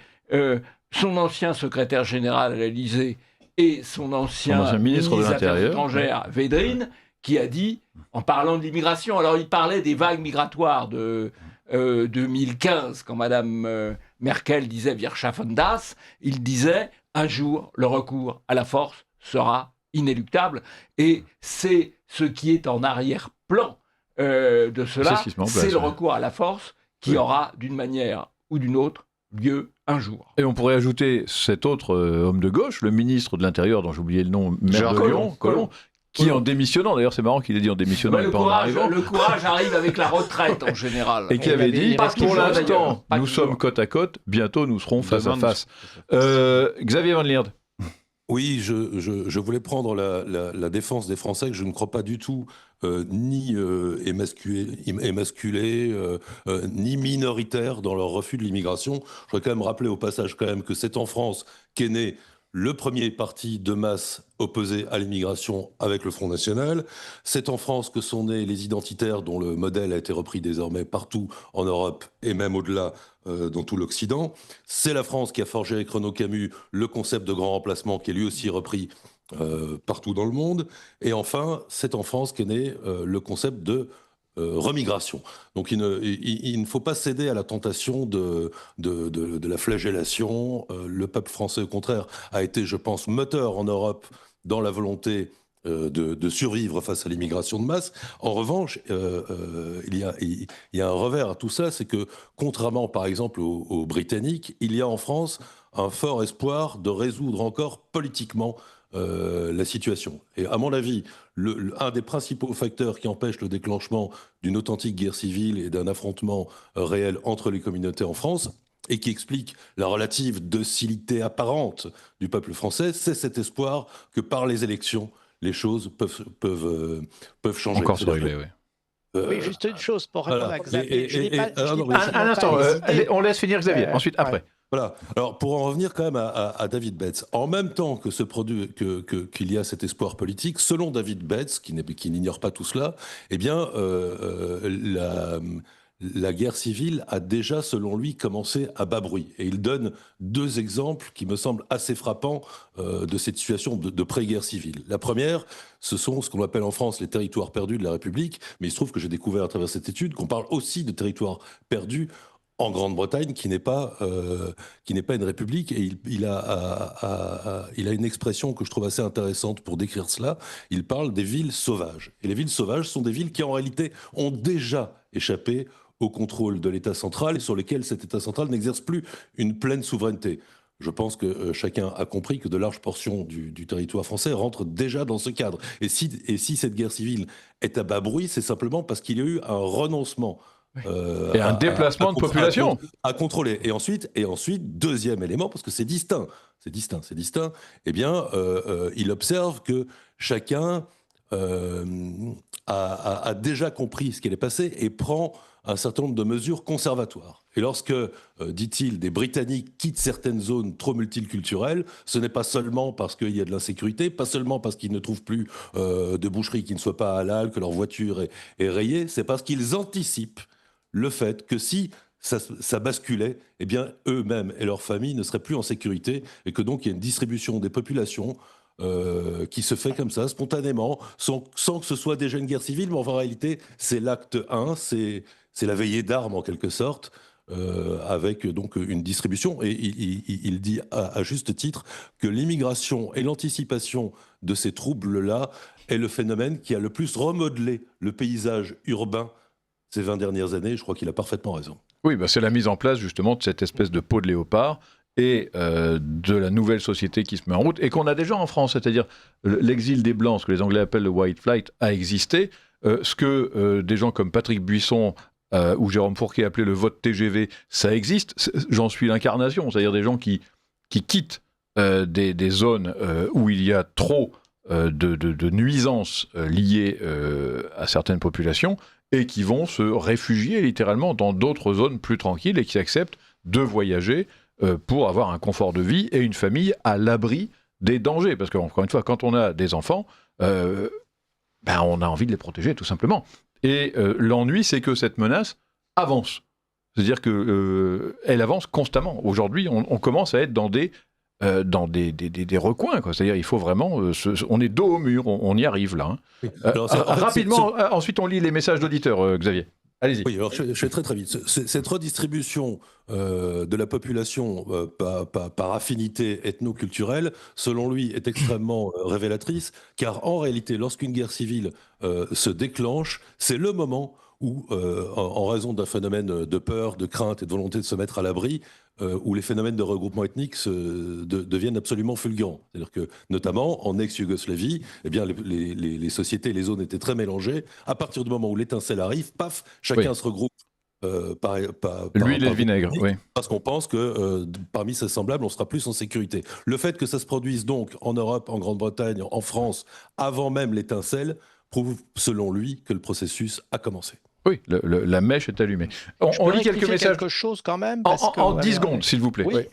son ancien secrétaire général à l'Élysée, et son ancien ministre des Affaires étrangères, Védrine, qui a dit, en parlant de l'immigration, alors il parlait des vagues migratoires de 2015, quand Madame Merkel disait « Wir schaffen das », il disait « un jour, le recours à la force sera inéluctable ». Et c'est ce qui est en arrière-plan de cela, c'est le recours à la force qui aura, d'une manière ou d'une autre, lieu un jour. Et on pourrait ajouter cet autre homme de gauche, le ministre de l'Intérieur, dont j'ai oublié le nom, maire de Lyon, Collomb, qui en démissionnant, d'ailleurs c'est marrant qu'il ait dit en démissionnant, le courage arrive avec la retraite en général. Et qui avait dit, pour l'instant, nous sommes côte à côte, bientôt nous serons face à face. Xavier Van Lierde. Oui, je voulais prendre la défense des Français, que je ne crois pas du tout ni émasculés, ni minoritaires dans leur refus de l'immigration. Je voudrais quand même rappeler au passage que c'est en France qu'est né le premier parti de masse opposé à l'immigration avec le Front National. C'est en France que sont nés les identitaires dont le modèle a été repris désormais partout en Europe et même au-delà dans tout l'Occident. C'est la France qui a forgé avec Renaud Camus le concept de grand remplacement qui est lui aussi repris partout dans le monde. Et enfin, c'est en France qu'est né le concept de remigration. Donc il ne faut pas céder à la tentation de la flagellation. Le peuple français, au contraire, a été, je pense, moteur en Europe dans la volonté de survivre face à l'immigration de masse. En revanche, il y a un revers à tout ça, c'est que contrairement par exemple aux Britanniques, il y a en France un fort espoir de résoudre encore politiquement la situation. Et à mon avis, un des principaux facteurs qui empêche le déclenchement d'une authentique guerre civile et d'un affrontement réel entre les communautés en France, et qui explique la relative docilité apparente du peuple français, c'est cet espoir que par les élections, les choses peuvent changer. Encore se régler, oui. Oui, juste une chose pour répondre à Xavier. Un instant, on laisse finir Xavier, ensuite, après. Voilà. Alors, pour en revenir quand même à David Betts, en même temps que qu'il y a cet espoir politique, selon David Betts, qui n'ignore pas tout cela, eh bien, la guerre civile a déjà, selon lui, commencé à bas bruit. Et il donne 2 exemples qui me semblent assez frappants de cette situation de pré-guerre civile. La première, ce sont ce qu'on appelle en France les territoires perdus de la République, mais il se trouve que j'ai découvert à travers cette étude qu'on parle aussi de territoires perdus en Grande-Bretagne, qui n'est pas une république, et il a une expression que je trouve assez intéressante pour décrire cela. Il parle des villes sauvages. Et les villes sauvages sont des villes qui, en réalité, ont déjà échappé au contrôle de l'État central et sur lesquelles cet État central n'exerce plus une pleine souveraineté. Je pense que chacun a compris que de larges portions du territoire français rentrent déjà dans ce cadre. Et si cette guerre civile est à bas bruit, c'est simplement parce qu'il y a eu un renoncement et un déplacement de population à contrôler. Et ensuite, deuxième élément, parce que c'est distinct. Eh bien, il observe que chacun a déjà compris ce qui allait passer et prend un certain nombre de mesures conservatoires. Et lorsque, dit-il, des Britanniques quittent certaines zones trop multiculturelles, ce n'est pas seulement parce qu'il y a de l'insécurité, pas seulement parce qu'ils ne trouvent plus de boucherie qui ne soit pas halal, que leur voiture est rayée, c'est parce qu'ils anticipent le fait que si ça basculait, eh bien, eux-mêmes et leurs familles ne seraient plus en sécurité, et que donc il y a une distribution des populations qui se fait comme ça, spontanément, sans que ce soit déjà une guerre civile, mais en réalité, c'est l'acte 1, c'est la veillée d'armes en quelque sorte, avec donc une distribution. Et il dit à juste titre que l'immigration et l'anticipation de ces troubles-là est le phénomène qui a le plus remodelé le paysage urbain ces 20 dernières années. Je crois qu'il a parfaitement raison. Oui, c'est la mise en place justement de cette espèce de peau de léopard et de la nouvelle société qui se met en route et qu'on a déjà en France, c'est-à-dire l'exil des Blancs, ce que les Anglais appellent le White Flight, a existé. Ce que des gens comme Patrick Buisson ou Jérôme Fourquet appelaient le vote TGV, ça existe. J'en suis l'incarnation, c'est-à-dire des gens qui quittent des zones où il y a trop de nuisances liées à certaines populations et qui vont se réfugier littéralement dans d'autres zones plus tranquilles et qui acceptent de voyager pour avoir un confort de vie et une famille à l'abri des dangers. Parce qu'encore une fois, quand on a des enfants, on a envie de les protéger tout simplement. Et l'ennui, c'est que cette menace avance. C'est-à-dire qu'elle avance constamment. Aujourd'hui, on commence à être dans des recoins, quoi. C'est-à-dire il faut vraiment... on est dos au mur, on y arrive là. Hein. Oui. Alors, rapidement, ensuite on lit les messages d'auditeurs, Xavier. Allez-y. Oui, alors je vais très vite. Cette redistribution de la population par affinité ethno-culturelle, selon lui, est extrêmement révélatrice, car en réalité, lorsqu'une guerre civile se déclenche, c'est le moment où, en raison d'un phénomène de peur, de crainte et de volonté de se mettre à l'abri, où les phénomènes de regroupement ethnique deviennent absolument fulgurants. C'est-à-dire que, notamment, en ex-Yougoslavie, eh bien, les sociétés, les zones étaient très mélangées. À partir du moment où l'étincelle arrive, paf, chacun se regroupe. L'huile et le vinaigre, oui. Parce qu'on pense que parmi ses semblables, on sera plus en sécurité. Le fait que ça se produise donc en Europe, en Grande-Bretagne, en France, avant même l'étincelle, prouve, selon lui, que le processus a commencé. Oui, la mèche est allumée. On lit quelques messages. Quelque chose quand même. En 10 secondes, s'il vous plaît. Oui,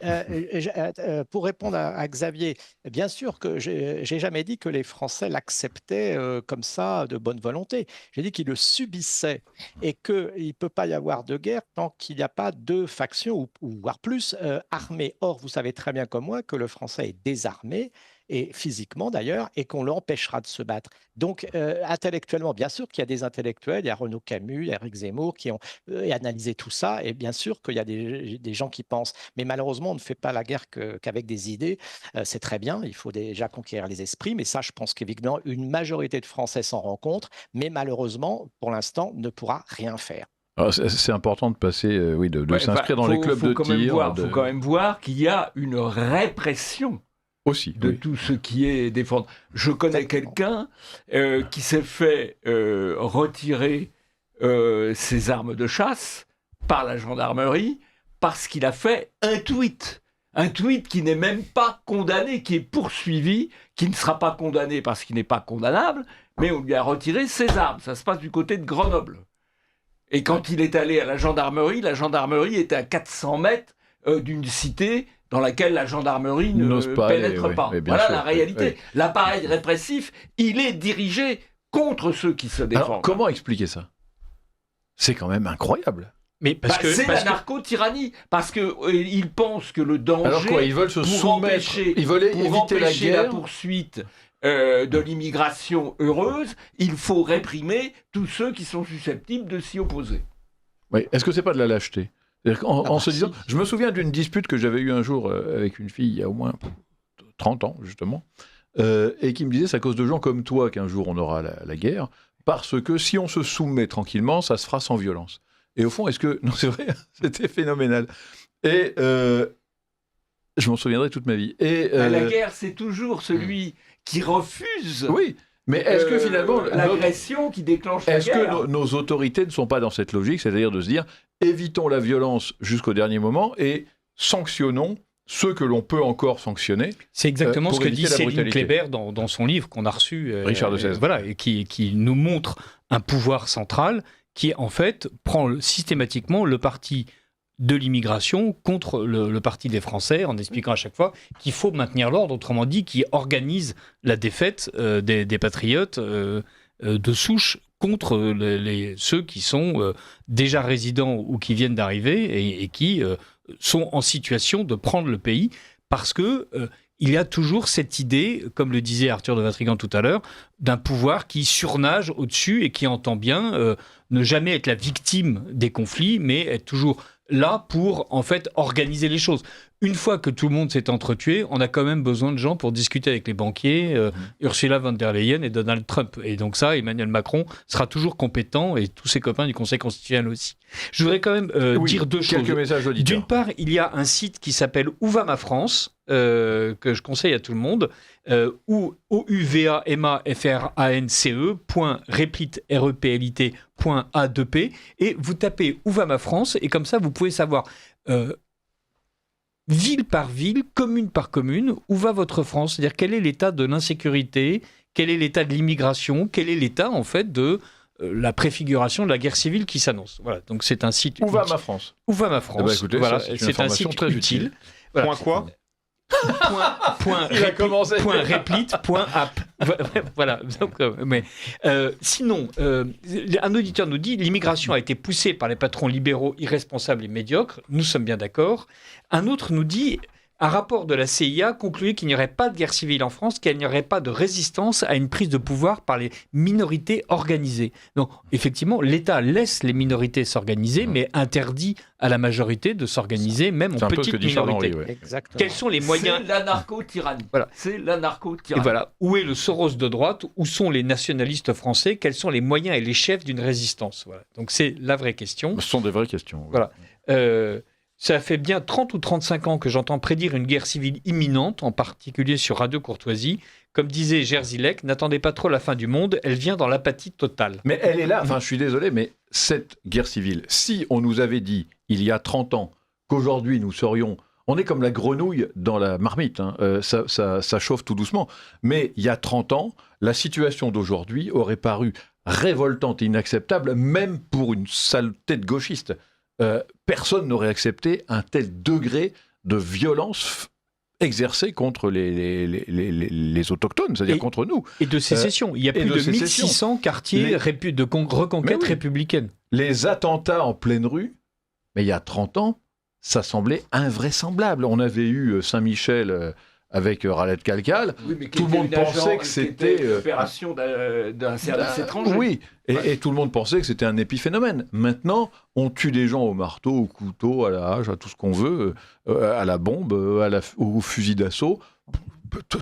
pour répondre à Xavier, bien sûr que j'ai jamais dit que les Français l'acceptaient comme ça de bonne volonté. J'ai dit qu'ils le subissaient et qu'il ne peut pas y avoir de guerre tant qu'il n'y a pas de factions ou voire plus armées. Or, vous savez très bien comme moi que le Français est désarmé et physiquement d'ailleurs, et qu'on l'empêchera de se battre. Donc, intellectuellement, bien sûr qu'il y a des intellectuels, il y a Renaud Camus, il y a Éric Zemmour qui ont analysé tout ça, et bien sûr qu'il y a des gens qui pensent. Mais malheureusement, on ne fait pas la guerre qu'avec des idées. C'est très bien, il faut déjà conquérir les esprits, mais ça, je pense qu'évidemment, une majorité de Français s'en rend compte, mais malheureusement, pour l'instant, ne pourra rien faire. Alors, c'est important de passer, de s'inscrire dans les clubs de tir. Il faut quand même voir qu'il y a une répression aussi de tout ce qui est défendu. Je connais quelqu'un qui s'est fait retirer ses armes de chasse par la gendarmerie parce qu'il a fait un tweet. Un tweet qui n'est même pas condamné, qui est poursuivi, qui ne sera pas condamné parce qu'il n'est pas condamnable, mais on lui a retiré ses armes. Ça se passe du côté de Grenoble. Et quand il est allé à la gendarmerie était à 400 mètres d'une cité dans laquelle la gendarmerie ne pénètre pas. Voilà la réalité. L'appareil répressif, il est dirigé contre ceux qui se défendent. Alors, comment expliquer ça ? C'est quand même incroyable. Mais c'est la narco-tyrannie, parce qu'ils pensent que le danger... Alors quoi, ils veulent se soumettre, ils veulent éviter la guerre, la poursuite de l'immigration heureuse, il faut réprimer tous ceux qui sont susceptibles de s'y opposer. Oui. Est-ce que c'est pas de la lâcheté ? En se disant, je me souviens d'une dispute que j'avais eue un jour avec une fille il y a au moins 30 ans, justement, et qui me disait, c'est à cause de gens comme toi qu'un jour on aura la guerre, parce que si on se soumet tranquillement, ça se fera sans violence. Et au fond, est-ce que... Non, c'est vrai, c'était phénoménal. Et je m'en souviendrai toute ma vie. Et, la guerre, c'est toujours celui qui refuse... Oui, mais est-ce que finalement... l'agression qui déclenche la guerre... Est-ce que nos autorités ne sont pas dans cette logique, c'est-à-dire de se dire, évitons la violence jusqu'au dernier moment et sanctionnons ceux que l'on peut encore sanctionner. C'est exactement ce que dit Céline brutalité. Kléber dans son livre qu'on a reçu. Richard de Sèze. Voilà, et qui nous montre un pouvoir central qui, en fait, prend systématiquement le parti de l'immigration contre le parti des Français, en expliquant à chaque fois qu'il faut maintenir l'ordre, autrement dit, qui organise la défaite des patriotes de souche contre ceux qui sont déjà résidents ou qui viennent d'arriver et qui sont en situation de prendre le pays, parce que il y a toujours cette idée, comme le disait Arthur de Vatrigan tout à l'heure, d'un pouvoir qui surnage au-dessus et qui entend bien ne jamais être la victime des conflits, mais être toujours là pour, en fait, organiser les choses. Une fois que tout le monde s'est entretué, on a quand même besoin de gens pour discuter avec les banquiers, Ursula von der Leyen et Donald Trump. Et donc ça, Emmanuel Macron sera toujours compétent, et tous ses copains du Conseil constitutionnel aussi. Je voudrais quand même dire deux choses. Quelques messages auditeurs. D'une part, il y a un site qui s'appelle Où va ma France, que je conseille à tout le monde, ouvamafrance.replit.a2p, et vous tapez Où va ma France, et comme ça, vous pouvez savoir... ville par ville, commune par commune, où va votre France ? C'est-à-dire quel est l'état de l'insécurité, quel est l'état de l'immigration, quel est l'état en fait de la préfiguration de la guerre civile qui s'annonce. Voilà, donc c'est un site Où va ma France ? Où va ma France ? Eh ben, écoutez, voilà, ça, c'est un site très utile. Voilà. Point quoi ? Replit.app. Voilà. Donc, sinon, un auditeur nous dit l'immigration a été poussée par les patrons libéraux irresponsables et médiocres. Nous sommes bien d'accord. Un autre nous dit un rapport de la CIA concluait qu'il n'y aurait pas de guerre civile en France, qu'il n'y aurait pas de résistance à une prise de pouvoir par les minorités organisées. Donc, effectivement, l'État laisse les minorités s'organiser, mais interdit à la majorité de s'organiser, même en petite minorité. Exactement. Quels sont les moyens ? C'est la narco-tyrannie. Voilà. C'est la narco-tyrannie. Et voilà. Où est le Soros de droite ? Où sont les nationalistes français ? Quels sont les moyens et les chefs d'une résistance ? Voilà. Donc, c'est la vraie question. Ce sont des vraies questions. Voilà. Ça fait bien 30 ou 35 ans que j'entends prédire une guerre civile imminente, en particulier sur Radio Courtoisie. Comme disait Jerzy Lec, n'attendez pas trop la fin du monde, elle vient dans l'apathie totale. Mais elle est là, enfin je suis désolé, mais cette guerre civile, si on nous avait dit il y a 30 ans qu'aujourd'hui nous serions... On est comme la grenouille dans la marmite, hein. Ça chauffe tout doucement. Mais il y a 30 ans, la situation d'aujourd'hui aurait paru révoltante et inacceptable, même pour une sale tête gauchiste. Personne n'aurait accepté un tel degré de violence exercée contre les autochtones, c'est-à-dire contre nous. Et de sécession. Il y a plus de 1600 quartiers de reconquête républicaine. Les attentats en pleine rue, mais il y a 30 ans, ça semblait invraisemblable. On avait eu Saint-Michel avec Khaled Kalkal. Oui, mais Tout le monde pensait que c'était une opération d'un service étranger. Oui, et tout le monde pensait que c'était un épiphénomène. Maintenant, on tue des gens au marteau, au couteau, à la hache, à tout ce qu'on veut, à la bombe, au fusil d'assaut.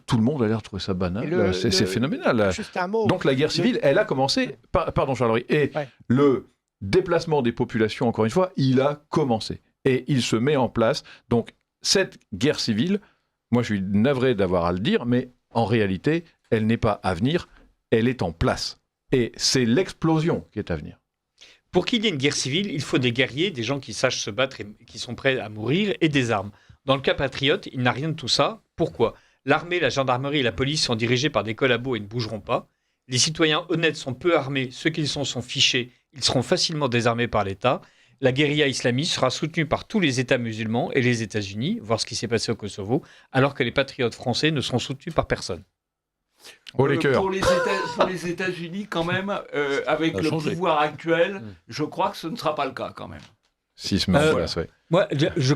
Tout le monde a l'air de trouver ça banal. C'est phénoménal. Juste un mot. Donc la guerre civile, elle a commencé. Pardon, Charles-Henri. Et le déplacement des populations, encore une fois, il a commencé. Et il se met en place. Donc cette guerre civile, moi je suis navré d'avoir à le dire, mais en réalité, elle n'est pas à venir, elle est en place. Et c'est l'explosion qui est à venir. Pour qu'il y ait une guerre civile, il faut des guerriers, des gens qui sachent se battre et qui sont prêts à mourir, et des armes. Dans le cas patriote, il n'a rien de tout ça. Pourquoi ? L'armée, la gendarmerie et la police sont dirigés par des collabos et ne bougeront pas. Les citoyens honnêtes sont peu armés, ceux qui sont fichés, ils seront facilement désarmés par l'État. La guérilla islamiste sera soutenue par tous les États musulmans et les États-Unis, voir ce qui s'est passé au Kosovo, alors que les patriotes français ne seront soutenus par personne. Oh les cœurs. Pour les États-Unis, quand même, avec le pouvoir actuel, je crois que ce ne sera pas le cas, quand même. Si se met en place, ouais. Moi,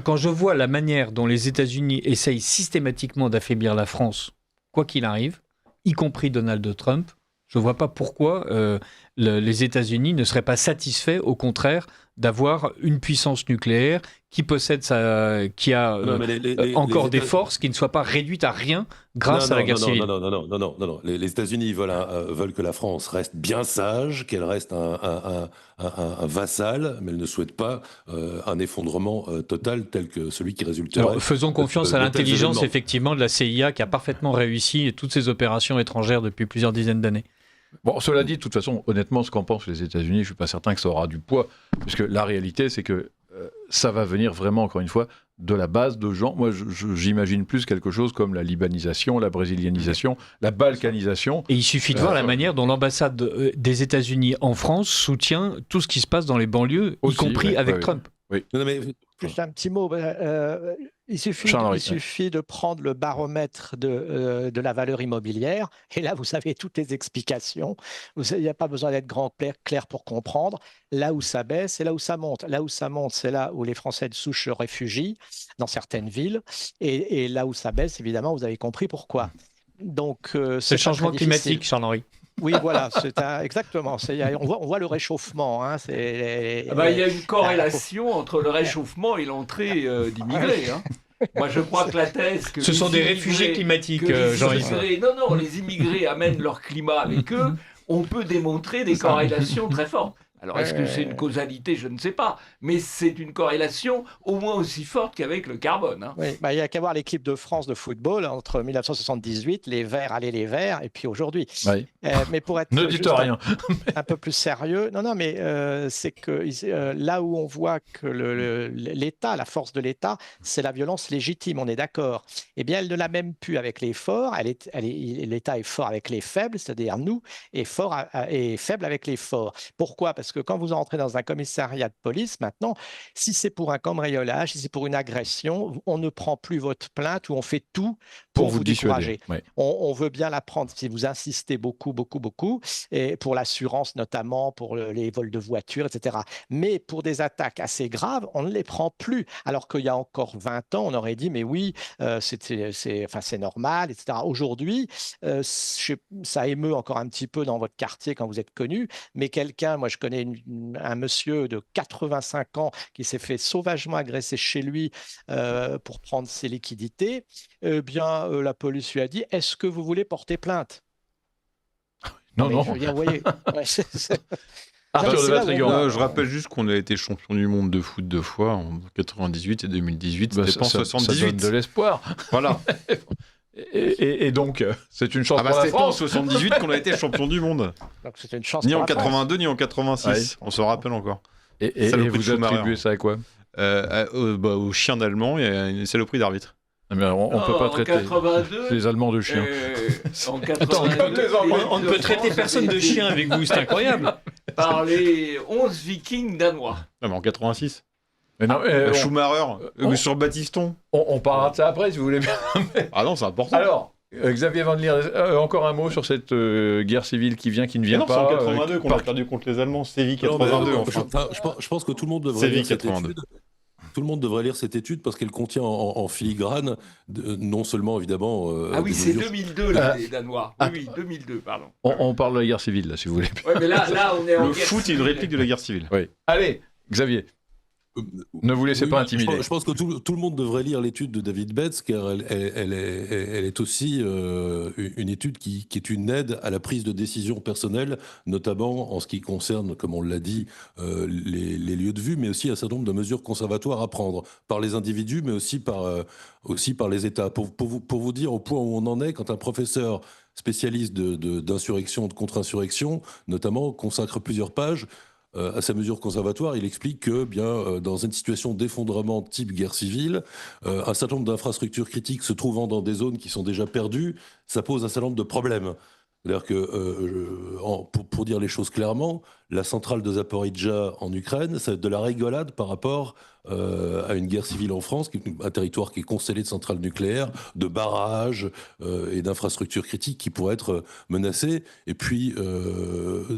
quand je vois la manière dont les États-Unis essayent systématiquement d'affaiblir la France, quoi qu'il arrive, y compris Donald Trump, je ne vois pas pourquoi les États-Unis ne seraient pas satisfaits, au contraire, d'avoir une puissance nucléaire qui possède encore des forces qui ne soient pas réduites à rien grâce à la guerre civile. Non. Les États-Unis veulent que la France reste bien sage, qu'elle reste un vassal, mais elles ne souhaitent pas un effondrement total tel que celui qui résulterait. Alors, faisons confiance à l'intelligence, effectivement, de la CIA qui a parfaitement réussi toutes ces opérations étrangères depuis plusieurs dizaines d'années. Bon, cela dit, de toute façon, honnêtement, ce qu'en pensent les États-Unis, je ne suis pas certain que ça aura du poids, puisque la réalité, c'est que ça va venir vraiment, encore une fois, de la base de gens. Moi, j'imagine plus quelque chose comme la libanisation, la brésilianisation, la balkanisation. Et il suffit de voir la manière dont l'ambassade des États-Unis en France soutient tout ce qui se passe dans les banlieue, y compris avec Trump. Oui. Non, mais... Juste un petit mot. Il suffit de prendre le baromètre de la valeur immobilière. Et là, vous avez toutes les explications. Il n'y a pas besoin d'être clair pour comprendre. Là où ça baisse et là où ça monte. Là où ça monte, c'est là où les Français de souche se réfugient, dans certaines villes. Et là où ça baisse, évidemment, vous avez compris pourquoi. Donc, c'est le changement climatique, Charles-Henri. Oui, voilà, exactement. On voit le réchauffement. Hein, il y a une corrélation entre le réchauffement et l'entrée d'immigrés. Hein. Moi, je crois que la thèse que ce sont des réfugiés climatiques, Jean-Yves. Non, les immigrés amènent leur climat avec eux. On peut démontrer des corrélations très fortes. Alors, est-ce que c'est une causalité? Je ne sais pas. Mais c'est une corrélation au moins aussi forte qu'avec le carbone. Hein. Oui, il y a qu'à voir l'équipe de France de football entre 1978, les Verts, allez les Verts, et puis aujourd'hui. Oui. Mais pour être ne dites rien. Un peu plus sérieux, mais c'est que là où on voit que l'État, la force de l'État, c'est la violence légitime, on est d'accord. Eh bien, elle ne l'a même plus avec les forts. L'État est fort avec les faibles, c'est-à-dire nous, et faible avec les forts. Pourquoi? Parce que quand vous entrez dans un commissariat de police, maintenant, si c'est pour un cambriolage, si c'est pour une agression, on ne prend plus votre plainte ou on fait tout pour vous décourager. Ouais. On veut bien la prendre si vous insistez beaucoup, et pour l'assurance notamment, pour les vols de voitures, etc. Mais pour des attaques assez graves, on ne les prend plus. Alors qu'il y a encore 20 ans, on aurait dit, mais oui, c'est normal, etc. Aujourd'hui, ça émeut encore un petit peu dans votre quartier quand vous êtes connu, mais moi je connais un monsieur de 85 ans qui s'est fait sauvagement agresser chez lui pour prendre ses liquidités. Eh bien, la police lui a dit, est-ce que vous voulez porter plainte? Non. Je veux dire, vous voyez, je rappelle juste qu'on a été champion du monde de foot 2 fois, en 98 et 2018. C'était pas en 78. Ça donne de l'espoir. Voilà. Et donc, c'est une chance pour la c'est pas en France. 78 qu'on a été champion du monde. Donc, c'était une chance ni pour en la 82, ni en 86. Ouais. On se rappelle encore. Et vous attribuez ça à quoi? Au chien d'allemand et une saloperie d'arbitre. On ne peut pas traiter 82, les Allemands de chiens. En 82, on ne peut traiter personne de chien avec vous, c'est incroyable. Par les 11 vikings danois. Non, mais en 86. Mais non, Schumacher, sur Baptiston. On parlera de ça après, si vous voulez bien. Ah non, c'est important. Alors, Xavier Van Lier, encore un mot sur cette guerre civile qui vient, qui ne vient non, pas. C'est en 82 qu'on a perdu contre les Allemands. Séville 82. Je pense que tout le monde devrait Séville lire cette 82. étude. tout le monde devrait lire cette étude parce qu'elle contient en filigrane, non seulement évidemment. Ah oui, des c'est mesures... 2002, là, les Danois. Oui, 2002, pardon. On parle de la guerre civile, là, si vous voulez. Ouais, mais là, on est en Le guerre foot est une civile. réplique de la guerre civile. Oui. Allez, Xavier, ne vous laissez pas intimider. Je pense que tout le monde devrait lire l'étude de David Betts, car elle est aussi une étude qui est une aide à la prise de décision personnelle, notamment en ce qui concerne, comme on l'a dit, les lieux de vue, mais aussi un certain nombre de mesures conservatoires à prendre par les individus, mais aussi par les États. Pour vous dire au point où on en est, quand un professeur spécialiste d'insurrection, de contre-insurrection, notamment, consacre plusieurs pages à sa mesure conservatoire, il explique que, dans une situation d'effondrement type guerre civile, un certain nombre d'infrastructures critiques se trouvant dans des zones qui sont déjà perdues, ça pose un certain nombre de problèmes. C'est-à-dire que, pour dire les choses clairement, la centrale de Zaporijjia en Ukraine, c'est de la rigolade par rapport à une guerre civile en France, un territoire qui est constellé de centrales nucléaires, de barrages et d'infrastructures critiques qui pourraient être menacées. Et puis,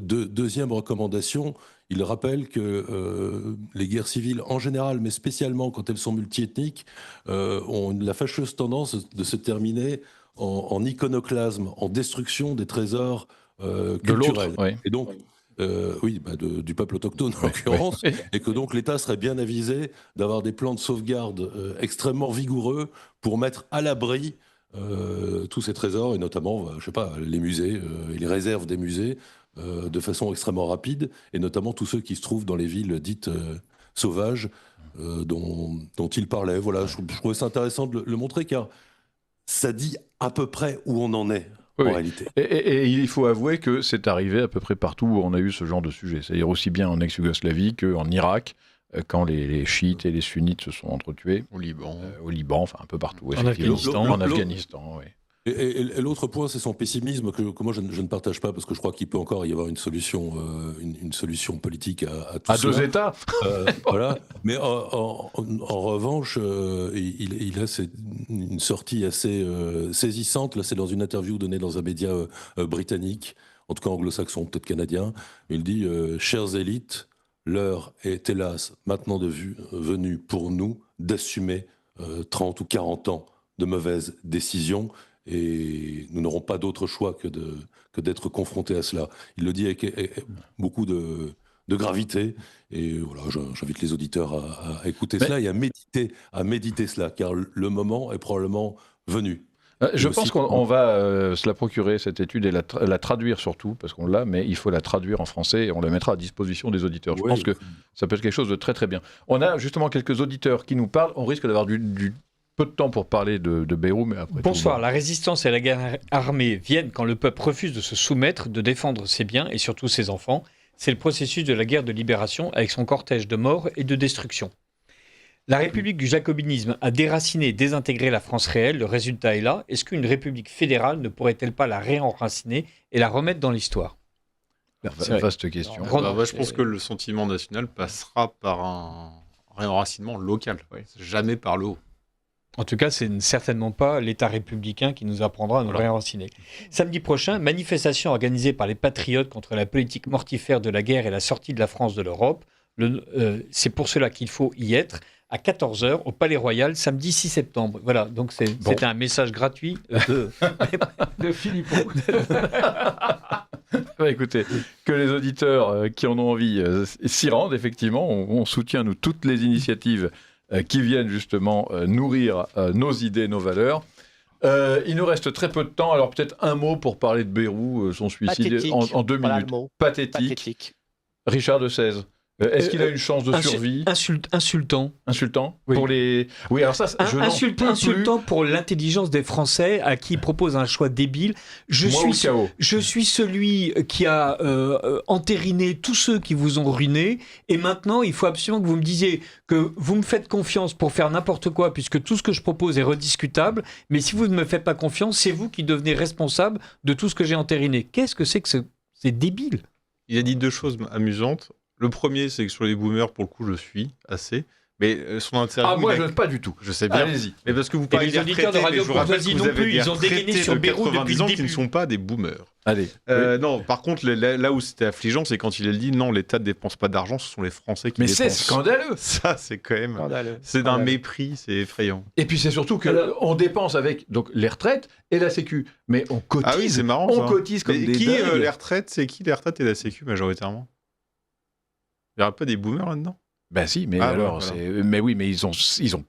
deuxième recommandation, il rappelle que les guerres civiles en général, mais spécialement quand elles sont multiethniques, ont la fâcheuse tendance de se terminer en iconoclasme, en destruction des trésors culturels. Oui. Et donc, du peuple autochtone en l'occurrence, et que donc l'État serait bien avisé d'avoir des plans de sauvegarde extrêmement vigoureux pour mettre à l'abri tous ces trésors, et notamment, les musées et les réserves des musées, de façon extrêmement rapide, et notamment tous ceux qui se trouvent dans les villes dites sauvages dont il parlait. Voilà, je trouvais ça intéressant de le montrer, car ça dit à peu près où on en est. Oui. En réalité. Et il faut avouer que c'est arrivé à peu près partout où on a eu ce genre de sujet. C'est-à-dire aussi bien en ex-Yougoslavie qu'en Irak, quand les chiites et les sunnites se sont entretués. Au Liban, enfin un peu partout. En Afghanistan. En Afghanistan, oui. Et l'autre point, c'est son pessimisme que moi je ne partage pas, parce que je crois qu'il peut encore y avoir une solution politique à tout À cela. 2 États. Voilà. Mais en revanche, il a une sortie assez saisissante. Là, c'est dans une interview donnée dans un média britannique, en tout cas anglo-saxon, peut-être canadien. Il dit chères élites, l'heure est hélas maintenant venue pour nous d'assumer 30 ou 40 ans de mauvaises décisions. Et nous n'aurons pas d'autre choix que d'être confrontés à cela. Il le dit avec beaucoup de gravité. Et voilà, j'invite les auditeurs à écouter cela et à méditer cela, car le moment est probablement venu. Je pense qu'on va se la procurer, cette étude, et la traduire surtout, parce qu'on l'a, mais il faut la traduire en français et on la mettra à disposition des auditeurs. Je pense que ça peut être quelque chose de très très bien. On a justement quelques auditeurs qui nous parlent. On risque d'avoir du peu de temps pour parler de Beyrouth, mais après. Bonsoir. La résistance et la guerre armée viennent quand le peuple refuse de se soumettre, de défendre ses biens et surtout ses enfants. C'est le processus de la guerre de libération avec son cortège de morts et de destruction. La République du jacobinisme a déraciné et désintégré la France réelle. Le résultat est là. Est-ce qu'une république fédérale ne pourrait-elle pas la réenraciner et la remettre dans l'histoire ? C'est une vaste question. Je pense que le sentiment national passera par un réenracinement local, jamais par le haut. En tout cas, c'est certainement pas l'État républicain qui nous apprendra à nous réenraciner. Samedi prochain, manifestation organisée par les patriotes contre la politique mortifère de la guerre et la sortie de la France de l'Europe. C'est pour cela qu'il faut y être à 14h au Palais Royal, samedi 6 septembre. Voilà, donc c'était un message gratuit de Philippot. Écoutez, que les auditeurs qui en ont envie s'y rendent, effectivement. On soutient, nous, toutes les initiatives qui viennent justement nourrir nos idées, nos valeurs. Il nous reste très peu de temps, alors peut-être un mot pour parler de Beyrouth, son suicide en 2 minutes. Pathétique. Richard de Sèze. Est-ce qu'il a une chance de survie ? Insultant. Oui. Pour les... Oui, alors ça, insultant pour l'intelligence des Français à qui il propose un choix débile. Je suis celui qui a entériné tous ceux qui vous ont ruiné, et maintenant il faut absolument que vous me disiez que vous me faites confiance pour faire n'importe quoi, puisque tout ce que je propose est rediscutable, mais si vous ne me faites pas confiance, c'est vous qui devenez responsable de tout ce que j'ai entériné. Qu'est-ce que c'est débile ? Il a dit 2 choses amusantes. Le premier, c'est que sur les boomers, pour le coup, je suis assez. Mais son interview... moi, je pas du tout. Je sais bien. Allez-y. Mais parce que vous Et parlez les des auditeurs de retraités, Radio mais je rappelle Courtoisie que vous non avez plus, des ils ont dégainé retraités sur de Beyrouth depuis 90 le ans qui début. ne sont pas des boomers. Allez. Non, par contre, là où c'était affligeant, c'est quand il a dit non, l'État ne dépense pas d'argent, ce sont les Français qui Mais dépensent. c'est scandaleux. Ça, c'est quand même... Scandaleux. C'est d'un Scandaleux. mépris, c'est effrayant. Et puis c'est surtout qu'on dépense avec donc, les retraites et la Sécu. Mais on cotise. Ah oui, c'est marrant, On ça. cotise comme Mais des qui, dingues. les retraites, c'est qui les retraites et la Sécu majoritairement? Il n'y aura pas des boomers là-dedans? Ben si, mais Ah, alors, voilà. mais oui, mais ils ont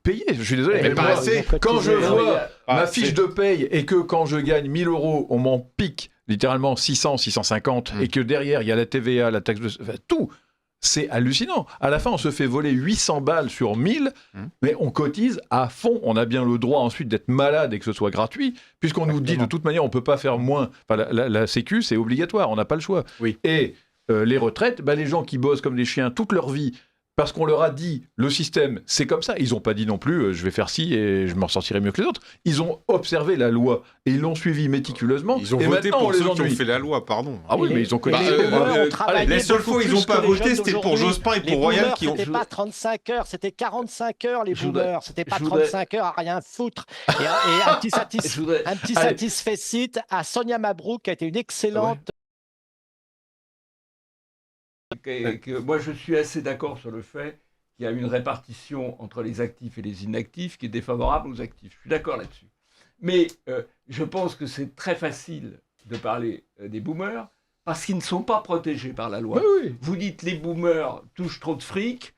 payé. Je suis désolé. Mais Mais pas moi, assez. quand je vois Ah, ma c'est- fiche de paye et que quand je gagne 1000 €, on m'en pique littéralement 600, 650, et que derrière il y a la TVA, la taxe de, enfin, tout. C'est hallucinant. À la fin, on se fait voler 800 balles sur 1000, mais on cotise à fond. On a bien le droit ensuite d'être malade et que ce soit gratuit, puisqu'on nous dit de toute manière, on ne peut pas faire moins. Enfin, la Sécu, c'est obligatoire, on n'a pas le choix. Oui. Et les retraites, les gens qui bossent comme des chiens toute leur vie, parce qu'on leur a dit, le système, c'est comme ça. Ils n'ont pas dit non plus, je vais faire ci et je m'en sortirai mieux que les autres. Ils ont observé la loi et ils l'ont suivi méticuleusement. Ils ont et voté maintenant, pour on les ceux qui ont ennuie. fait la loi, pardon. Ah oui, mais ils ont Et cotisé. les boomers Allez, ont travaillé les seules beaucoup fois où ils plus ont pas que les voté, jeunes c'était pour d'aujourd'hui. Jospin et Les pour Royal boomers, qui ont... C'était pas 35 heures, c'était 45 heures les Je voudrais- boomers. C'était pas je voudrais- 35 heures à rien foutre. Et un petit, Je voudrais- un petit Allez. satisfait site à Sonia Mabrouk qui a été une excellente. Moi, je suis assez d'accord sur le fait qu'il y a une répartition entre les actifs et les inactifs qui est défavorable aux actifs. Je suis d'accord là-dessus. Mais je pense que c'est très facile de parler des boomers parce qu'ils ne sont pas protégés par la loi. Oui. Vous dites les boomers touchent trop de fric,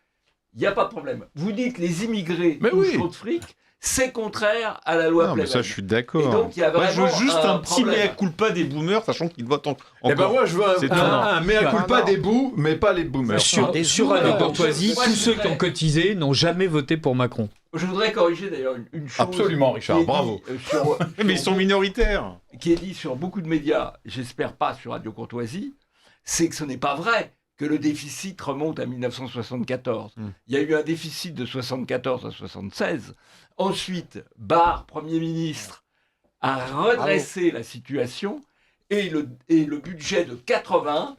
il n'y a pas de problème. Vous dites les immigrés Mais touchent oui. trop de fric, c'est contraire à la loi Non, mais Pleven. ça, je suis Et d'accord. donc, il y a Moi, je veux vraiment juste un un petit problème. mea culpa des boomers, sachant qu'ils votent encore. Eh ben moi, je veux C'est un mea culpa Non. des bouts, mais pas les boomers. Sur boomers. Radio Courtoisie, Moi, tous je ceux qui voudrais- ont cotisé n'ont jamais voté pour Macron. Je voudrais corriger d'ailleurs une chose. Absolument, Richard, qui est bravo. dit, sur- Mais ils sont minoritaires. qui est dit sur beaucoup de médias, j'espère pas sur Radio Courtoisie, c'est que ce n'est pas vrai que le déficit remonte à 1974. Il y a eu un déficit de 74 à 76. Ensuite, Barre, Premier ministre, a redressé la situation et le budget de 80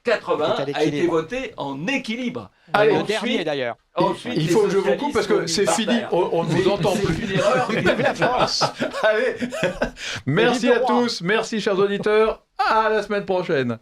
Était à a été l'équilibre. voté en équilibre. Allez, Le Ensuite- dernier d'ailleurs. Ensuite, Il les faut que je vous socialistes coupe parce que ont c'est mis par fini, terre. on ne vous entend C'est plus. une erreur. Vive la France. Allez, merci Vive le à roi. tous, merci chers auditeurs, à la semaine prochaine.